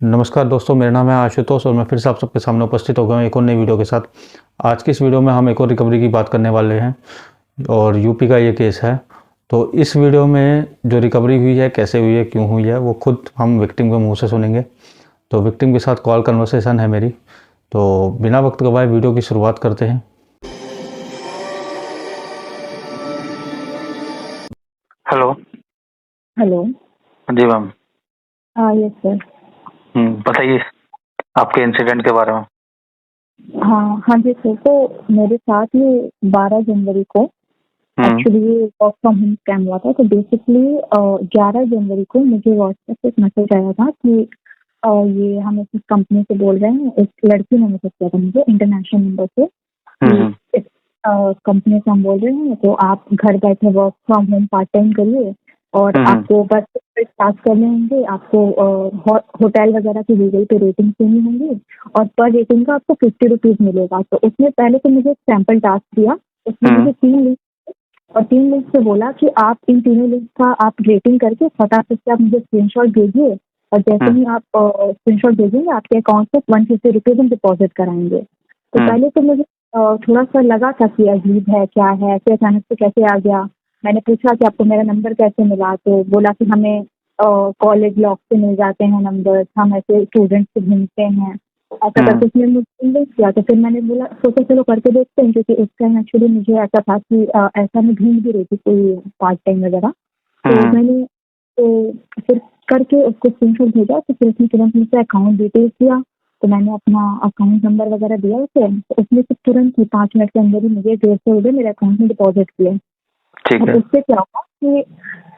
नमस्कार दोस्तों, मेरा नाम है आशुतोष और मैं फिर से आप सबके सामने उपस्थित हो गया हूँ एक और नई वीडियो के साथ। आज की इस वीडियो में हम एक और रिकवरी की बात करने वाले हैं और यूपी का ये केस है। तो इस वीडियो में जो रिकवरी हुई है, कैसे हुई है, क्यों हुई है, वो खुद हम विक्टिम के मुंह से सुनेंगे। तो विक्टिम के साथ कॉल कन्वर्सेशन है मेरी। तो बिना वक्त गवाए वीडियो की शुरुआत करते हैं। हेलो। हेलो। जी मैम। Yes sir. बताइए आपके इंसिडेंट के बारे में। हाँ जी सर। तो मेरे साथ ये 12 जनवरी को एक्चुअली ये वर्क फ्रॉम होम स्कैम हुआ था। तो बेसिकली 11 जनवरी को मुझे व्हाट्सएप पे एक मैसेज आया था कि ये हम इस कंपनी से बोल रहे हैं। एक लड़की ने मैसेज किया था मुझे इंटरनेशनल नंबर से कि इस कंपनी से हम बोल रहे हैं, तो आप घर बैठे work from home part time करिए और आपको बस टास्क करने होंगे। आपको होटल वगैरह की गूगल पे रेटिंग देनी होंगी और पर रेटिंग का आपको 50 रुपीज मिलेगा। तो उसने पहले तो मुझे सैंपल टास्क दिया। उसने मुझे 3 लिंक और 3 लिंक से बोला कि आप इन तीनों लिंक का आप रेटिंग करके फटाफट से आप मुझे स्क्रीनशॉट भेजिए और जैसे ही आप स्क्रीनशॉट भेजेंगे आपके अकाउंट से 150 रुपीज हम डिपॉजिट कराएंगे। तो पहले तो मुझे थोड़ा सा लगा था कि अजीब है, क्या है, ऐसे अचानक से कैसे आ गया। मैंने पूछा कि आपको मेरा नंबर कैसे मिला, तो बोला कि हमें कॉलेज लॉक से मिल जाते हैं नंबर, हम ऐसे स्टूडेंट्स से ढूंढते हैं। ऐसा करके उसने मुझे इन्वेस्ट किया। तो फिर मैंने बोला सोचा चलो करके देखते हैं, क्योंकि उस टाइम एक्चुअली मुझे ऐसा था कि ऐसा मैं ढूंढ भी रही थी कोई पार्ट टाइम वगैरह। तो मैंने तो फिर करके उसको स्क्रीनशॉट भेजा। तो फिर उसने तुरंत मुझसे अकाउंट डिटेल्स दिया। तो मैंने अपना अकाउंट नंबर वगैरह दिया उसे। तो उसने फिर तुरंत ही 5 मिनट के अंदर ही मुझे 150 रुपये मेरे अकाउंट में डिपॉजिट किए। ठीक अब है। उससे क्या हुआ कि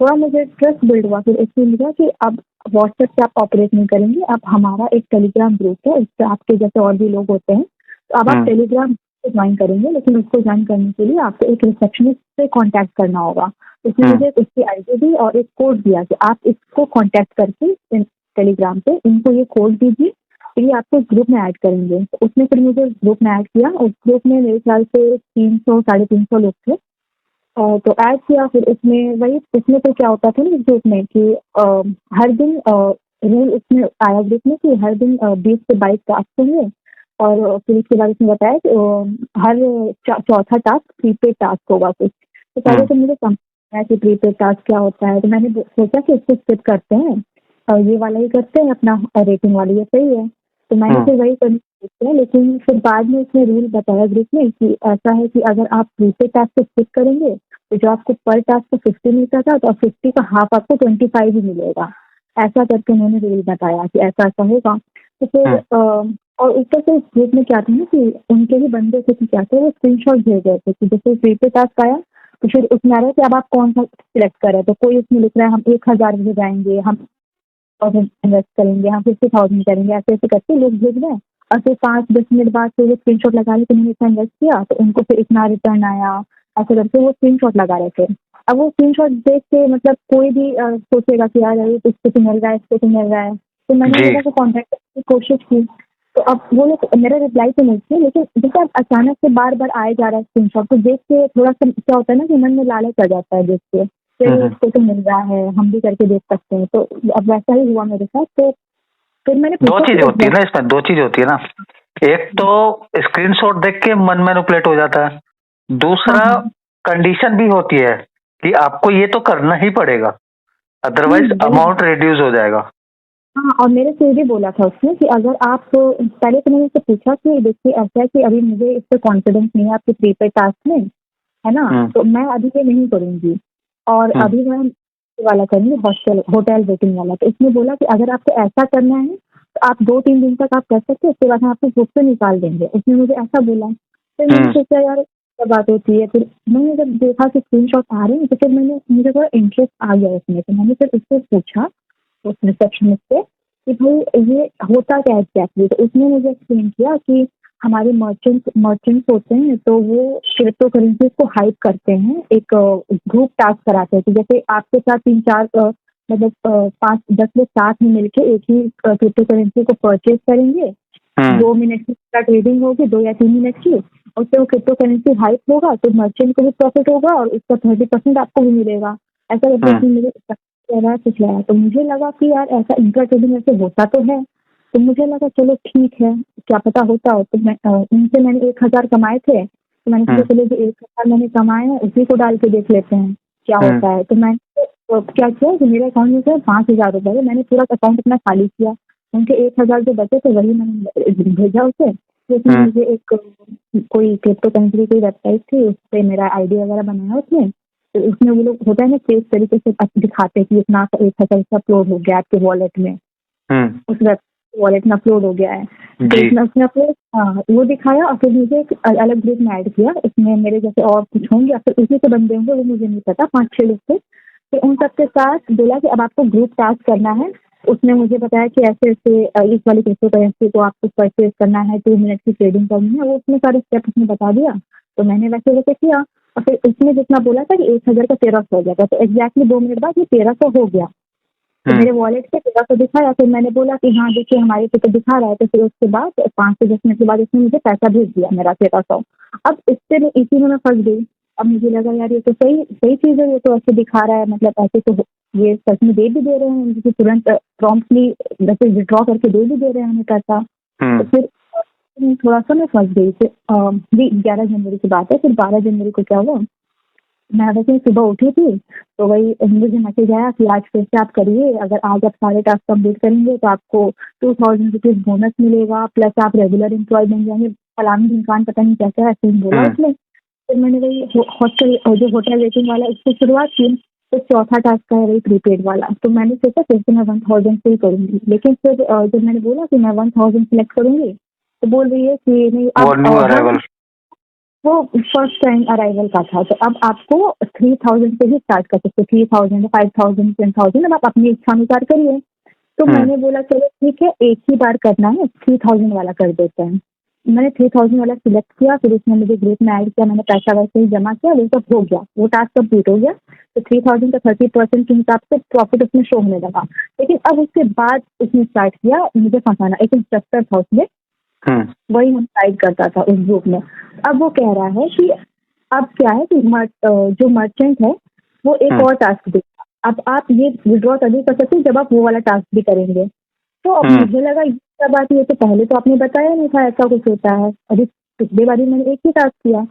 थोड़ा मुझे ट्रस्ट बिल्ड हुआ। फिर इसलिए मिला कि अब व्हाट्सएप से आप ऑपरेट नहीं करेंगे, अब हमारा एक टेलीग्राम ग्रुप है, इससे आपके जैसे और भी लोग होते हैं। तो अब आप टेलीग्राम ज्वाइन करेंगे, लेकिन उसको ज्वाइन करने के लिए आपको एक रिसेप्शनिस्ट से कांटेक्ट करना होगा। उसने मुझे उसकी आईडी दी और एक कोड दिया कि आप इसको कांटेक्ट करके टेलीग्राम पे इनको ये कोड दीजिए, फिर ये आपको ग्रुप में ऐड करेंगे। तो उसने फिर मुझे ग्रुप में ऐड किया। उस ग्रुप में मेरे ख्याल से 300 350 लोग थे। तो ऐड किया। फिर इसमें वही इसमें तो क्या होता था ना इस ग्रुप में कि हर दिन रूल उसमें आया ग्रुप में कि हर दिन 20 से 22 टास्क होंगे। और फिर उसके बाद उसने बताया कि हर चौथा टास्क प्रीपेड टास्क होगा कुछ। तो पहले तो मुझे समझ आया कि प्रीपेड टास्क क्या होता है। तो मैंने सोचा कि इसको स्किप करते हैं और ये वाला ही करते हैं, अपना रेटिंग वाली, ये सही है। तो मैंने फिर वही करने किया। लेकिन फिर बाद में उसने रूल बताया ग्रुप में कि ऐसा है कि अगर आप प्रीपेड टास्क को स्किप करेंगे तो जो आपको पर टास्क को 50 मिलता था, तो 50 का हाफ आपको 25 ही मिलेगा। ऐसा करके उन्होंने रूल बताया कि ऐसा ऐसा होगा। तो फिर और ऊपर से इस ग्रुप में क्या था ना कि उनके ही बंदे थे कि क्या थे, वो स्क्रीनशॉट भेज रहे थे कि जैसे प्रीपेड टास्क आया तो फिर उसमें आ रहा है कि अब आप कौन सा सिलेक्ट करें। तो कोई उसमें लिख रहा है हम 1000 में जाएंगे, हम 1000 इन्वेस्ट करेंगे, हम 50,000 करेंगे, ऐसे ऐसे करके लोग भेज रहे हैं। और फिर 5-10 मिनट बाद फिर वो स्क्रीनशॉट लगा रहे थे उन्होंने इतना इन्वेस्ट किया तो उनको फिर इतना रिटर्न आया। ऐसे करके वो स्क्रीनशॉट लगा रहे थे। अब वो स्क्रीनशॉट देख के मतलब कोई भी सोचेगा कि यार अरे इसको तो मिल रहा है, इसको तो मिल रहा है। तो मैंने जी। लोगों को कॉन्टेक्ट करने की कोशिश की। तो अब वो लोग मेरा रिप्लाई तो नहीं किए, लेकिन जैसे अब अचानक से बार बार आए जा रहा है स्क्रीनशॉट, तो देख के थोड़ा सा क्या होता है ना कि मन में लालच आ जाता है देख के, फिर इसको तो मिल रहा है, हम भी करके देख सकते हैं। तो अब वैसा ही हुआ मेरे साथ। तो फिर मैंने दो पूछा चीज कि होती है ना इसमें, दो चीज होती है ना। एक तो स्क्रीनशॉट देख के मन मैनिपुलेट हो जाता है, दूसरा हाँ कंडीशन भी होती है कि आपको ये तो करना ही पड़ेगा, अदरवाइज वही। अमाउंट रिड्यूस हो जाएगा। हाँ, और मेरे से ये भी बोला था उसने कि अगर आप पहले तो मैंने उससे पूछा कि देखिए ऐसा है कि अभी मुझे इस पे कॉन्फिडेंस नहीं है आपके प्रीपेड टास्क में, है ना, तो मैं अभी ये नहीं करूंगी और अभी मैं ये वाला करूंगी, हॉस्टल होटल रेटिंग वाला। तो इसने बोला कि अगर आपको ऐसा करना है तो आप 2-3 दिन तक आप कर सकते हैं, उसके बाद हम आपको ग्रुप से निकाल देंगे। उसने मुझे ऐसा बोला। फिर मैंने सोचा यार क्या बात होती है। फिर मैंने जब देखा कि स्क्रीनशॉट आ रहे हैं तो फिर मुझे थोड़ा इंटरेस्ट आ गया इसमें। तो मैंने फिर उससे पूछा उस रिसेप्शनिस्ट से कि भाई ये होता क्या है एग्जैक्टली। तो उसने मुझे एक्सप्लेन किया कि हमारे मर्चेंट्स होते हैं तो वो क्रिप्टो करेंसीज को हाइप करते हैं, एक ग्रुप टास्क कराते हैं कि जैसे आपके साथ 3-4 मतलब 5-10 लोग साथ में मिलके एक ही क्रिप्टो करेंसी को परचेज करेंगे। 2 मिनट की ट्रेडिंग होगी, 2 या 3 मिनट की। उससे वो क्रिप्टो करेंसी हाइप होगा तो मर्चेंट को भी प्रॉफिट होगा और उसका 30% आपको भी मिलेगा। ऐसा करके उसने मुझे कुछ लाया। तो मुझे लगा कि यार ऐसा इंट्रा ट्रेडिंग ऐसे होता तो है, तो मुझे लगा चलो ठीक है, क्या पता होता हो। तो मैं उनसे मैंने 1,000 कमाए थे, तो मैंने सोचा चलो जो 1,000 मैंने कमाए हैं उसी को डाल के देख लेते हैं क्या होता है। तो मैंने क्या किया कि मेरे अकाउंट में से 5,000 रुपए थे, मैंने पूरा अकाउंट अपना खाली किया। उनके 1,000 जो बचे थे वही मैंने भेजा उसे। तो उसने मुझे एक कोई क्रिप्टो करेंसी की कोई वेबसाइट थी, उस पर मेरा आईडी वगैरह बनाया उसने। तो उसमें वो लोग होता है ना फेक तरीके से दिखाते हैं कि इतना 1,000 अपलोड हो गया आपके वॉलेट में, उस वॉलेट में अपलोड हो गया है। तो उसने अपलोड, हाँ, वो दिखाया और फिर मुझे एक अलग ग्रुप में ऐड किया। इसमें मेरे जैसे और कुछ होंगे या फिर उसी से बंदे होंगे, वो मुझे नहीं पता, 5-6 लोग थे। तो उन सबके साथ बोला कि अब आपको ग्रुप टास्क करना है। उसने मुझे बताया कि ऐसे ऐसे इस वाली क्रिप्टो करेंसी को आपको परचेज करना है, 2 मिनट की ट्रेडिंग करनी है, वो उसमें सारे स्टेप उसने बता दिया। तो मैंने वैसे वैसे किया और फिर उसने जितना बोला था कि 1,000 का 1,300 हो गया था, तो एग्जैक्टली 2 मिनट बाद ये 1,300 हो गया। तो मेरे वॉलेट पे 1,300 दिखाया। फिर मैंने बोला कि हाँ देखिए हमारे पे तो दिखा रहा है। तो फिर उसके बाद 5 से 10 मिनट के बाद उसने मुझे पैसा भेज दिया मेरा 1,300। अब इससे इसी में मैं फंस गई। अब मुझे लगा यार ये तो सही सही चीज़ है, ये तो ऐसे दिखा रहा है, मतलब ऐसे तो ये सच में दे भी दे रहे हैं मुझे, तुरंत प्रॉम्प्टली वैसे विड्रॉ करके दे भी दे रहे हैं हमें पैसा। तो फिर थोड़ा सा मैं फंस गई। फिर 11 जनवरी की बात है। फिर 12 जनवरी को क्या हुआ, मैं वैसे सुबह उठी थी तो वही मुझे मैसेज आया कि आज फिर से आप करिए, अगर आज आप सारे टास्क कंप्लीट करेंगे तो आपको 2,000 रुपीज बोनस मिलेगा, प्लस आप रेगुलर एम्प्लॉय बन जाएंगे। फलानी ढिमकान पता नहीं क्या ऐसे ही बोला उसने। फिर मैंने वही हॉस्टल जो होटल रेटिंग वाला उससे शुरुआत की। तो चौथा टास्क का है वही प्रीपेड वाला। तो मैंने सोचा फिर से मैं 1,000 से ही करूंगी। लेकिन फिर जब मैंने बोला कि मैं 1,000 सिलेक्ट करूंगी तो बोल रही है कि नहीं, अब वो फर्स्ट टाइम अराइवल का था। तो अब आपको 3,000 से ही स्टार्ट कर सकते, 3,000, 5,000, 10,000, अब आप अपनी इच्छा अनुसार करिए। तो मैंने बोला चलो ठीक है, एक ही बार करना है, 3,000 वाला कर देते हैं। मैंने 3,000 वाला सिलेक्ट किया। फिर उसने मुझे ग्रुप में ऐड किया, मैंने पैसा वैसे ही जमा किया, वो सब हो गया, वो टास्क कंप्लीट हो गया। तो 3,000 का 30% के हिसाब से प्रॉफिट उसमें शो होने लगा। लेकिन अब उसके बाद उसने स्टार्ट किया मुझे फंसाना। एक इंस्ट्रक्टर था उसमें, वही हम गाइड करता था उस ग्रुप में। अब वो कह रहा है कि अब क्या है कि जो मर्चेंट है वो एक और टास्क देगा, अब आप ये विड्रॉ तभी कर सकते हैं जब आप वो वाला टास्क भी करेंगे। तो अब मुझे लगा ये क्या बात है, तो पहले तो आपने बताया नहीं था ऐसा कुछ होता है, अभी पिछली बार मैंने एक ही टास्क किया।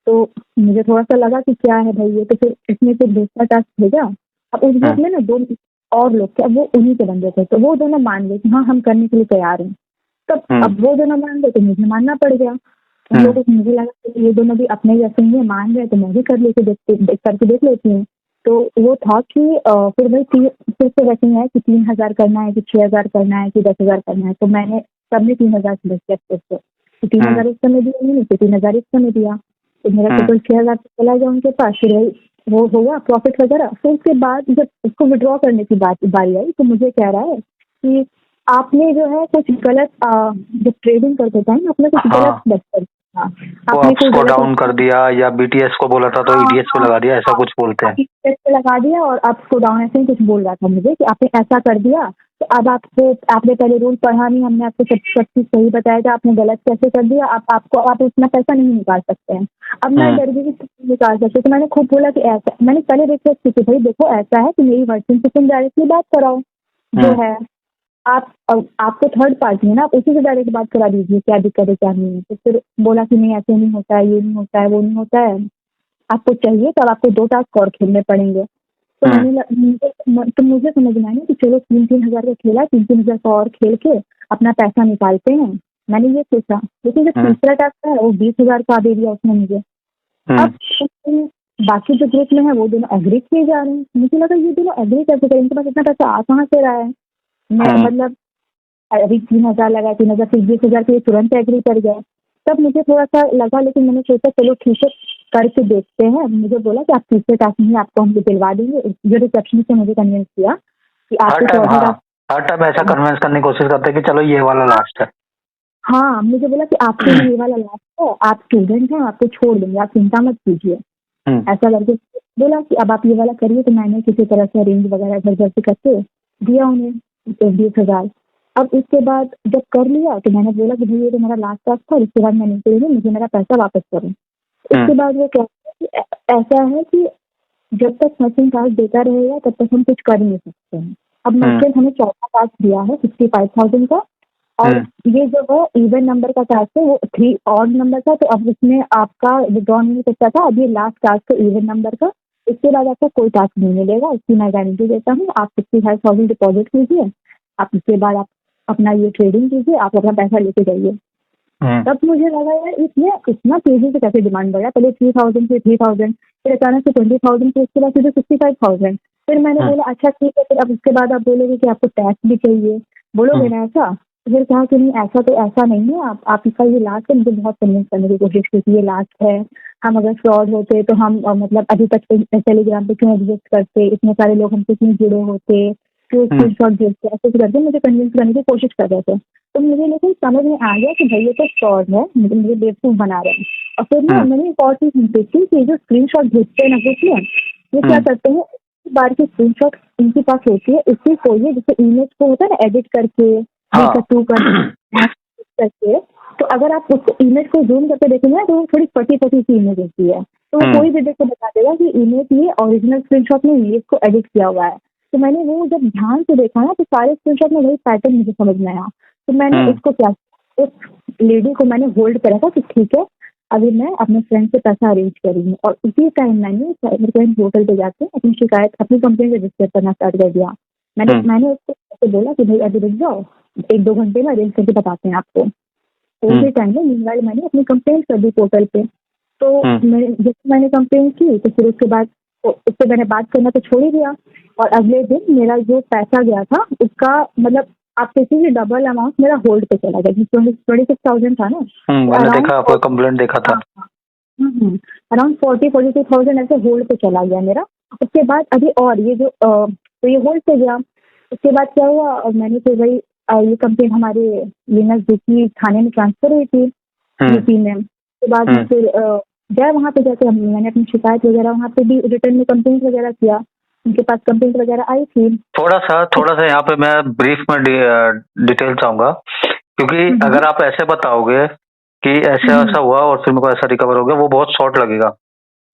तो मुझे थोड़ा सा लगा कि क्या है भाई ये। तो फिर इसने फिर दूसरा टास्क भेजा। अब उस ग्रुप में ना 2 और लोग थे, अब वो उन्हीं के बंदे थे। तो वो दोनों मान गए कि हाँ हम करने के लिए तैयार हैं। तब अब वो दोनों मान गए तो मुझे मानना पड़ गया। उन लोगों को मुझे लगा कि ये दोनों भी अपने जैसे ही मान रहे तो मैं भी कर लेती, करके देख लेती हूँ। तो वो था कि फिर भाई फिर से वैसे है कि 3,000 करना है कि 6,000 करना है कि 10,000 करना है। तो मैंने सबने 3,000 सिलेक्ट किया फिर से। तो 3,000 इस समय दिया मैंने, तो 3,000 इस समय दिया। तो मेरा टोटल 6,000 चला गया उनके पास। फिर वो होगा प्रॉफिट वगैरह। फिर उसके बाद जब उसको विड्रॉ करने की बारी आई तो मुझे कह रहा है कि आपने जो है कुछ गलत, जब ट्रेडिंग करते टाइम आपने कुछ गलत सेलेक्ट कर दिया, आपने आपको कोई डाउन कर दिया या बीटीएस को बोला था तो ईडीएस पे लगा दिया, ऐसा कुछ बोलते हैं। ईडीएस पे लगा दिया और आपको डाउन ऐसे ही कुछ बोल रहा था मुझे कि आपने ऐसा कर दिया। तो अब आपने पहले रूल पढ़ा नहीं, हमने आपको सब चीज सही बताया था, आपने गलत कैसे कर दिया, आप इतना पैसा नहीं निकाल सकते हैं। अब मैं डर गई कि निकाल सकते। तो मैंने खूब बोला कि ऐसा, मैंने पहले रिक्वेस्ट की थी भाई देखो ऐसा है कि मेरी वर्किंग से तुम डायरेक्टली बात कराओ, जो है आपको थर्ड पार्टी है ना, आप उसी से डायरेक्ट बात करा दीजिए, क्या दिक्कत है क्या नहीं है। तो फिर बोला कि नहीं ऐसे नहीं होता है, ये नहीं होता है, वो नहीं होता है, आपको चाहिए तो आपको 2 टास्क और खेलने पड़ेंगे। तो मुझे समझ में आया कि चलो 3-3 हज़ार का खेला, 3-3 हज़ार का और खेल के अपना पैसा निकालते हैं, मैंने ये सोचा। लेकिन जो तीसरा टास्क है वो 20,000 का दे दिया उसने मुझे। अब बाकी जो ग्रुप में है वो दोनों एग्री किए जा रहे हैं। मुझे लगा ये दोनों एग्री कैसे करें, इनके पास इतना पैसा आ कहाँ से रहा है। मैं मतलब अभी 3,000 लगा, 3,000 फिर 20,000 के लिए तुरंत एग्री कर गए। तब मुझे थोड़ा सा लगा, लेकिन मैंने सोचा चलो ठीक है करके देखते हैं। मुझे बोला कि आप तीसरे टास्क में आपको हम दिलवा देंगे। जो रिसेप्शनिस्ट ने मुझे कन्विंस किया कि आपको हर टाइम ऐसा कन्विंस करने की कोशिश करते हैं कि चलो ये वाला लास्ट है। हाँ, मुझे बोला कि आपके लिए ये वाला लास्ट है, आप स्टूडेंट हैं, आपको छोड़ देंगे, आप चिंता मत कीजिए। ऐसा करके बोला कि अब आप ये वाला करिए। तो मैंने किसी तरह से अरेंज वगैरह घर घर से करके दिया उन्हें 20,000। अब इसके बाद जब कर लिया तो मैंने बोला कि भाई ये तो मेरा लास्ट टास्क था, इसके बाद मैं नहीं करूँगी, मुझे मेरा पैसा वापस करो। इसके बाद वो कहते हैं कि ऐसा है कि जब तक मर्चेंट टास्क देता रहेगा तब तक हम कुछ कर नहीं सकते हैं। अब मर्चेंट हमें चौथा टास्क दिया है 65,000 का। और ये जो है इवन नंबर का टास्क है वो 3 ऑड नंबर था, तो अब उसमें आपका विड्रॉ नहीं हो सकता था। अब ये लास्ट टास्क है इवन नंबर का, इसके बाद आपको कोई टास्क नहीं मिलेगा, इसकी मैं गारंटी देता हूँ। आप 65,000 डिपॉजिट कीजिए, आप उसके बाद आप अपना ये ट्रेडिंग कीजिए, आप अपना पैसा लेके जाइए। तब मुझे लगा यार इसमें इतना तेजी से कैसे डिमांड बढ़ा, पहले 3,000 फिर 3,000 फिर अचानक से 20,000 फिर उसके बाद सीधे 65,000। फिर मैंने बोला अच्छा ठीक है, फिर अब उसके बाद आप बोलोगे कि आपको टैक्स भी चाहिए, बोलोगे ना ऐसा। तो फिर कहा कि नहीं ऐसा तो ऐसा नहीं है, आप इसका ये लास्ट है। मुझे बहुत कन्विंस करने की कोशिश की कि ये लास्ट है, हम अगर फ्रॉड होते तो हम मतलब अभी तक टेलीग्राम पे क्यों एग्जिस्ट करते, इतने सारे लोग हमसे क्यों जुड़े होते, क्यों स्क्रीनशॉट भेजते, ऐसे करके मुझे कन्विंस करने की कोशिश कर रहे थे। तो मुझे लेकिन समझ में आ गया कि भाई ये तो फ्रॉड है, मुझे बेवकूफ बना रहे हैं। और फिर ना मैंने एक और चीज देखी कि जो स्क्रीनशॉट भेजते हैं ना ग्रुप में, ये क्या करते हैं, एक बार की स्क्रीनशॉट इनके पास होती है, इससे कोई है जैसे इमेज को होता है ना एडिट करके करके, तो अगर आप उस इमेज को जूम करके देखेंगे तो वो थोड़ी फटी फटी सी इमेज होती है, तो वो कोई भी देख के बता देगा कि इमेज ये ओरिजिनल स्क्रीनशॉट में ये इसको एडिट किया हुआ है। तो मैंने वो जब ध्यान से देखा ना तो सारे स्क्रीनशॉट में वही पैटर्न मुझे समझ में आया। तो मैंने उसको क्या, उस लेडी को मैंने होल्ड पे रखा कि ठीक है अभी मैं अपने फ्रेंड से पैसा अरेंज करूंगी, और उसी टाइम मैंने साइबर क्राइम पोर्टल पे जाके अपनी शिकायत, अपनी कंप्लेंट रजिस्टर करना स्टार्ट कर दिया। मैंने उसको बोला कि भाई अभी रुक जाओ, 1-2 घंटे में अरेंज करके बताते हैं आपको। तो उसी टाइम में मीनवाइल मैंने अपनी कंप्लेंट कर दी पोर्टल पे। तो मैंने कंप्लेंट की तो फिर उसके बाद उससे मैंने बात करना तो छोड़ ही दिया, और अगले दिन मेरा जो पैसा गया था उसका मतलब आप किसी भी डबल अमाउंट मेरा होल्ड पे चला गया, 26,000 था ना। मैंने देखा आपका कंप्लेंट देखा था। अराउंड 42,000 ऐसे होल्ड पे चला गया मेरा। उसके बाद अभी और ये जो तो ये होल्ड पे गया। उसके बाद क्या हुआ, मैंने फिर वही ये कंप्लेंट हमारे ये नजदीकी थाने में ट्रांसफर हुई थी यूपी में। उसके बाद में फिर गया वहाँ पे जाके मैंने अपनी शिकायत वगैरह वहाँ पे भी रिटर्न में कंप्लेंट वगैरह किया, उनके पास कंप्लेंट वगैरह आई थी। थोड़ा सा यहाँ पे मैं ब्रीफ में डिटेल चाहूंगा, क्योंकि अगर आप ऐसे बताओगे कि ऐसा ऐसा हुआ और फिर मेरे को ऐसा रिकवर हो गया, वो बहुत शॉर्ट लगेगा।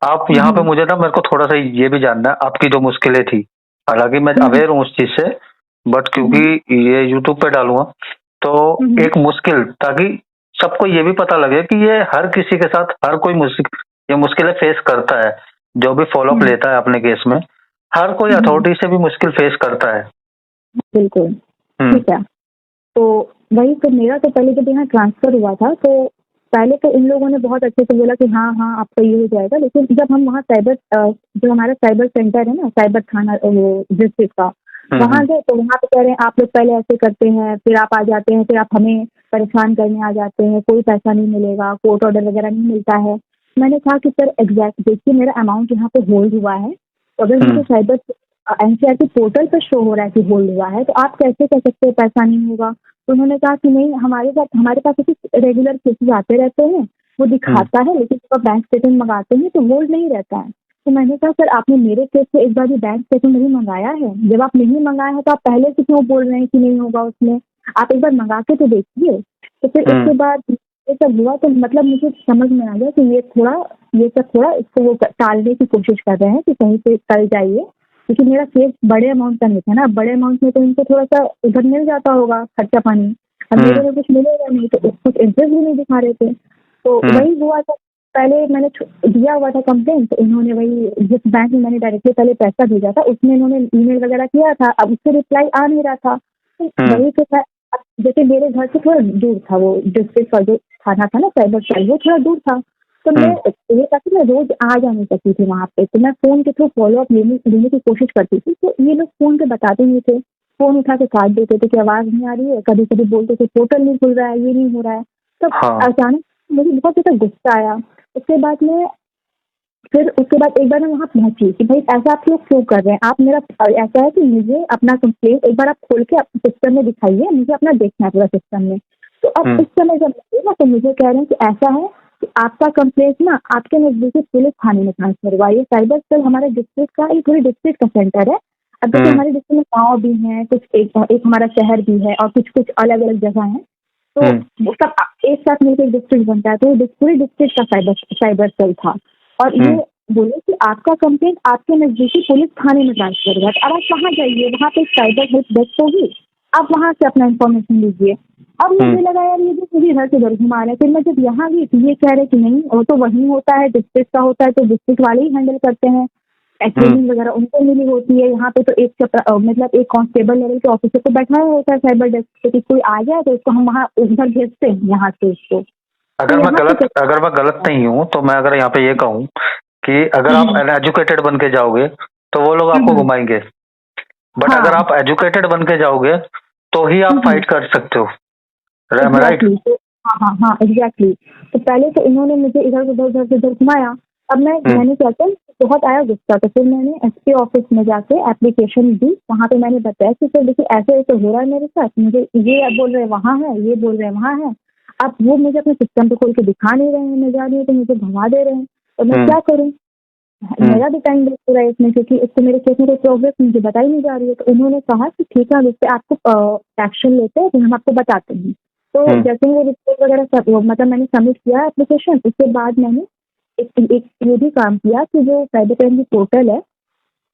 आप यहाँ पे मुझे ना मेरे को थोड़ा सा ये भी जानना है आपकी जो मुश्किलें थी। हालांकि मैं अवेयर हूँ उस चीज से, बट क्योंकि ये यूट्यूब पे डालूंगा तो एक मुश्किल, ताकि सबको ये भी पता लगे कि ये हर किसी के साथ हर कोई ये मुश्किलें फेस करता है, जो भी फॉलोअप लेता है अपने केस में, हर कोई अथॉरिटी से भी मुश्किल फेस करता है। बिल्कुल ठीक है। तो वही तो मेरा तो पहले जब यहाँ ट्रांसफर हुआ था तो पहले तो इन लोगों ने बहुत अच्छे से बोला कि हाँ हाँ आपका ये हो जाएगा, लेकिन जब हम वहाँ साइबर जो हमारा साइबर सेंटर है ना, साइबर थाना डिस्ट्रिक्ट का, वहाँ गए तो वहाँ पे कह रहे हैं आप लोग पहले ऐसे करते हैं, फिर आप आ जाते हैं, फिर आप हमें परेशान करने आ जाते हैं, कोई पैसा नहीं मिलेगा, कोर्ट ऑर्डर वगैरह नहीं मिलता है। मैंने कहा कि सर एग्जैक्ट देखिए मेरा अमाउंट यहाँ पे होल्ड हुआ है, तो अगर मुझे साइबर एनसीईआरटी पोर्टल पर शो हो रहा है कि होल्ड हुआ है, तो आप कैसे कह सकते हैं पैसा नहीं होगा। तो उन्होंने कहा कि नहीं हमारे पास ऐसे रेगुलर केसेस आते रहते हैं, वो दिखाता है, लेकिन जब आप बैंक स्टेटमेंट मंगाते हैं तो होल्ड नहीं रहता है। तो मैंने कहा सर आपने मेरे केस से एक बार भी बैंक स्टेटमेंट नहीं मंगाया है, जब आप नहीं मंगाया है तो आप पहले से क्यों बोल रहे हैं कि नहीं होगा उसमें, आप एक बार मंगा के तो देखिए। तो फिर उसके बाद ये सब हुआ तो मतलब मुझे समझ में आ गया कि ये सब थोड़ा इसको वो टालने की कोशिश कर रहे हैं कि कहीं से टल जाइए, क्योंकि मेरा केस बड़े अमाउंट का नहीं था ना, बड़े अमाउंट में तो इनको थोड़ा सा उधर मिल जाता होगा खर्चा पानी, अब मेरे में कुछ मिलेगा नहीं, तो कुछ इंटरेस्ट भी नहीं दिखा रहे थे। तो वही हुआ था, पहले मैंने दिया हुआ था कंप्लेंट, तो इन्होंने वही जिस बैंक में मैंने डायरेक्टली पहले पैसा भेजा था उसमें इन्होंने ईमेल वगैरह किया था, अब उससे रिप्लाई आ नहीं रहा था। तो वही तो जैसे मेरे घर से थोड़ा दूर था वो डिस्ट्रिक्ट का जो थाना था ना साइबर सेल, वो थोड़ा दूर था, तो मैं ये था कि मैं रोज आ जा नहीं सकती थी वहाँ पे, तो मैं फोन के थ्रू फॉलोअप लेने की कोशिश करती थी। तो ये लोग फोन पे बताते नहीं थे, फोन उठा के काट देते थे कि आवाज नहीं आ रही है, कभी कभी बोलते थे पोर्टल नहीं खुल रहा है, ये नहीं हो रहा है। तो अचानक मुझे बहुत ज्यादा गुस्सा आया। उसके बाद एक बार मैं वहाँ पहुंची कि भाई ऐसा आप लोग क्यों कर रहे हैं, आप मेरा ऐसा है कि मुझे अपना कंप्लेंट एक बार आप खोल के सिस्टम में दिखाइए, मुझे अपना देखना है पूरा सिस्टम में। तो अब इस समय जब ना तो मुझे कह रहे हैं कि ऐसा है कि आपका कंप्लेंट ना आपके नजदीकी पुलिस थाने में ट्रांसफर हुआ। ये साइबर सेल हमारे डिस्ट्रिक्ट का, ये पूरी डिस्ट्रिक्ट का सेंटर है। अब जैसे हमारे डिस्ट्रिक्ट में गाँव भी है कुछ, एक हमारा शहर भी है और कुछ अलग अलग जगह है, तो वो सब एक साथ मिलकर एक डिस्ट्रिक्ट बनता है। तो पूरे डिस्ट्रिक्ट का साइबर सेल था, और ये बोले कि आपका कंप्लेंट आपके नजदीकी पुलिस थाने में ट्रांसफर हुआ। अब आप कहाँ जाइए, वहाँ पे साइबर हेल्प डेस्क होगी, आप वहां से अपना इन्फॉर्मेशन लीजिए। अब मुझे लगा यार ये भी मुझे इधर से उधर घुमा रहे हैं। फिर मैं जब यहाँ गई तो ये कह रहे कि नहीं वो तो वहीं होता है, डिस्ट्रिक्ट का होता है तो डिस्ट्रिक्ट वाले ही हैंडल करते हैं, ट्रेनिंग वगैरह उनको मिली होती है। यहाँ पे तो एक मतलब एक कांस्टेबल लेवल के ऑफिसर को बैठा हुआ होता है साइबर डेस्क पे कि कोई आ जाए तो उसको हम वहाँ उधर भेजते हैं यहाँ से उसको। अगर तो मैं यहाँ पे गलत नहीं हूँ तो मैं अगर यहाँ पे ये कहूँ कि अगर आप अनएजुकेटेड बन के जाओगे तो वो लोग आपको घुमाएंगे, बट अगर आप एजुकेटेड बन के जाओगे तो ही आप फाइट कर सकते हो, राइट? हाँ एग्जैक्टली। तो पहले तो इन्होंने मुझे इधर से उधर घुमाया। अब मैंने क्या किया, बहुत आया गुस्सा, तो फिर मैंने एसपी ऑफिस में जाके एप्लीकेशन दी। वहाँ पे मैंने बताया कि सर देखिए ऐसे ऐसे हो रहा है मेरे साथ, मुझे ये बोल रहे हैं वहाँ है, ये बोल रहे हैं वहाँ है। अब वो मुझे अपने सिस्टम पे खोल के दिखा नहीं रहे हैं, मैं जा रही हूँ तो मुझे भगा दे रहे हैं, तो मैं क्या करूँ? मेरा भी टाइम वेस्ट हो रहा है इसमें, क्योंकि इससे मेरे केस में कोई प्रोग्रेस मुझे बताई नहीं जा रही है। तो उन्होंने कहा कि ठीक है हम इस पे आपको एक्शन लेते हैं, फिर हम आपको बताते हैं। तो जैसे वो रिपोर्ट वगैरह मतलब मैंने सबमिट किया एप्लीकेशन, उसके बाद मैंने एक ये भी काम किया कि जो साइबर क्राइम की पोर्टल है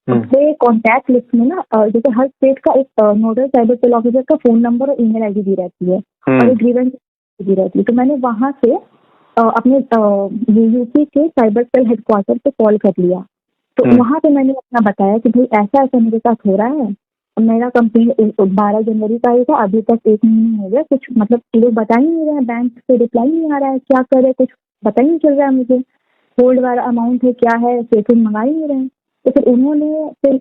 उसपे कॉन्टैक्ट लिस्ट में ना जैसे हर स्टेट का एक नोडल साइबर सेल ऑफिसर का फोन नंबर और ईमेल आईडी दी रहती है और एक ग्रीवेंस दी रहती है। तो मैंने वहां से अपने यूपी के साइबर सेल हेडक्वार्टर पे कॉल कर लिया। तो वहां पे मैंने अपना बताया कि भाई ऐसा ऐसा मेरे साथ हो रहा है, मेरा कंप्लेन 12 जनवरी का ही था, अभी तक 1 महीने हो गया, कुछ मतलब ये लोग बता ही नहीं रहे हैं, बैंक से रिप्लाई नहीं आ रहा है, क्या करे कुछ पता ही नहीं चल रहा है मुझे, होल्ड वाला अमाउंट है क्या है, स्टेटमेंट मंगा ही नहीं रहे। तो फिर उन्होंने फिर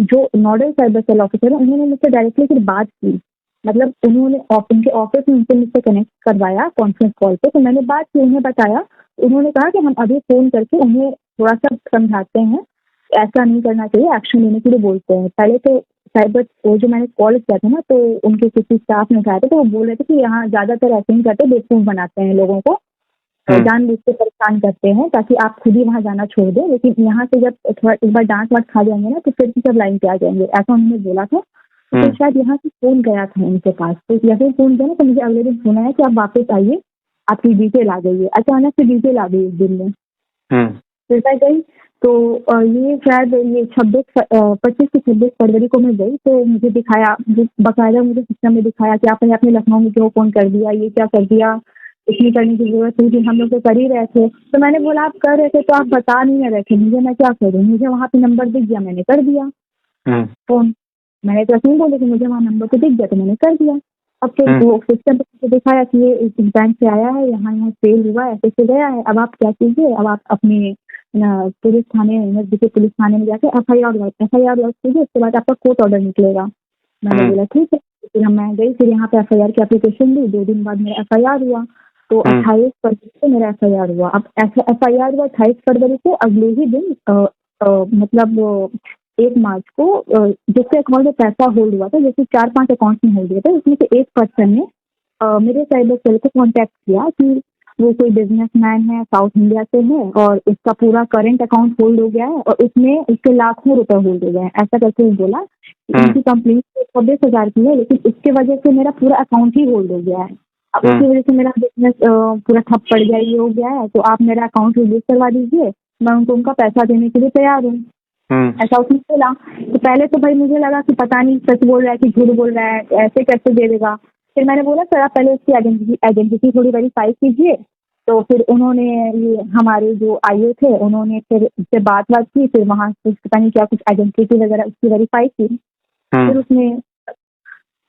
जो नोडल साइबर सेल ऑफिसर है उन्होंने मुझसे डायरेक्टली फिर बात की, मतलब उन्होंने उनके ऑफिस में उनसे मुझसे कनेक्ट करवाया कॉन्फ्रेंस कॉल पे। तो मैंने बात की, उन्हें बताया, उन्होंने कहा कि हम अभी फोन करके उन्हें थोड़ा सा समझाते हैं, ऐसा नहीं करना चाहिए, एक्शन लेने के लिए बोलते हैं। पहले तो साइबर वो जो मैंने कॉल किया था ना, तो उनके किसी स्टाफ ने उठाया था, तो वो बोल रहे थे कि यहाँ ज्यादातर ऐसे ही करते, बेवकूफ बनाते हैं लोगों को, जानबूझ के परेशान करते हैं ताकि आप खुद ही वहाँ जाना छोड़ दें, लेकिन यहाँ से जब थोड़ा एक बार डांट वाट खा जाएंगे ना तो फिर सब लाइन पे आ जाएंगे, ऐसा उन्होंने बोला था। तो शायद यहाँ से फोन गया था उनके पास, तो या फिर फोन गया ना, तो मुझे अगले दिन फोन आया कि आप वापस आइए, आपकी डिटेल आ गई है। अचानक से डिटेल आ गई एक दिन में। फिर मैं गई तो ये शायद ये 25 से 26 फरवरी को मैं गई, तो मुझे दिखाया, बाकायदा मुझे सिस्टम में दिखाया कि आपने अपने लखनऊ में क्यों फोन कर दिया, ये क्या कर दिया, इतनी करने की जरूरत थी कि हम लोग तो कर ही रहे थे। तो मैंने बोला आप कर रहे थे तो आप बता नहीं रहे थे मुझे, मैं क्या करूँ, मुझे वहाँ पे नंबर दिख गया, मैंने कर दिया फोन। मैंने तो ऐसे नहीं बोले कि मुझे वहाँ नंबर तो दिख गया तो मैंने कर दिया। अब फिर वो सिस्टम पे दिखाया कि ये इस बैंक से आया है, यहाँ सेल हुआ है, ऐसे से गया है, अब आप क्या कीजिए, अब आप अपने पुलिस थाने, नजदीकी पुलिस थाने में जाके FIR लॉन्च कीजिए, उसके बाद आपका कोर्ट ऑर्डर निकलेगा। मैंने बोला ठीक है। फिर मैं गई, फिर यहाँ पे FIR की एप्लीकेशन दी, 2 दिन बाद मेरा FIR हुआ। तो 28 फरवरी को मेरा FIR हुआ। अब FIR हुआ 28 फरवरी को, अगले ही दिन मतलब 1 मार्च को जिसके अकाउंट में पैसा होल्ड हुआ था, जैसे 4-5 अकाउंट में होल्ड हुआ था, उसमें से एक पर्सन ने मेरे साइबर सेल को कॉन्टेक्ट किया कि वो कोई बिजनेसमैन है, साउथ इंडिया से है और उसका पूरा करंट अकाउंट होल्ड हो गया है और उसमें उसके लाखों रुपए होल्ड हो गए हैं, ऐसा करके वो बोला। उनकी कंप्लेंट 26,000 की है, लेकिन इसके वजह से मेरा पूरा अकाउंट ही होल्ड हो गया है। अब उसकी वजह से मेरा बिजनेस पूरा ठप पड़ गया, ये हो गया है, तो आप मेरा अकाउंट रिलीज करवा दीजिए, मैं उनका पैसा देने के लिए तैयार हूँ, ऐसा उसने बोला। तो पहले तो भाई मुझे लगा कि पता नहीं सच बोल रहा है कि झूठ बोल रहा है, ऐसे कैसे दे देगा। फिर मैंने बोला सर आप पहले उसकी आइडेंटिटी थोड़ी वेरीफाई कीजिए। तो फिर उन्होंने, ये हमारे जो IO थे, उन्होंने फिर उससे बात की, फिर वहाँ से पता नहीं क्या कुछ आइडेंटिटी वगैरह उसकी वेरीफाई की। फिर उसने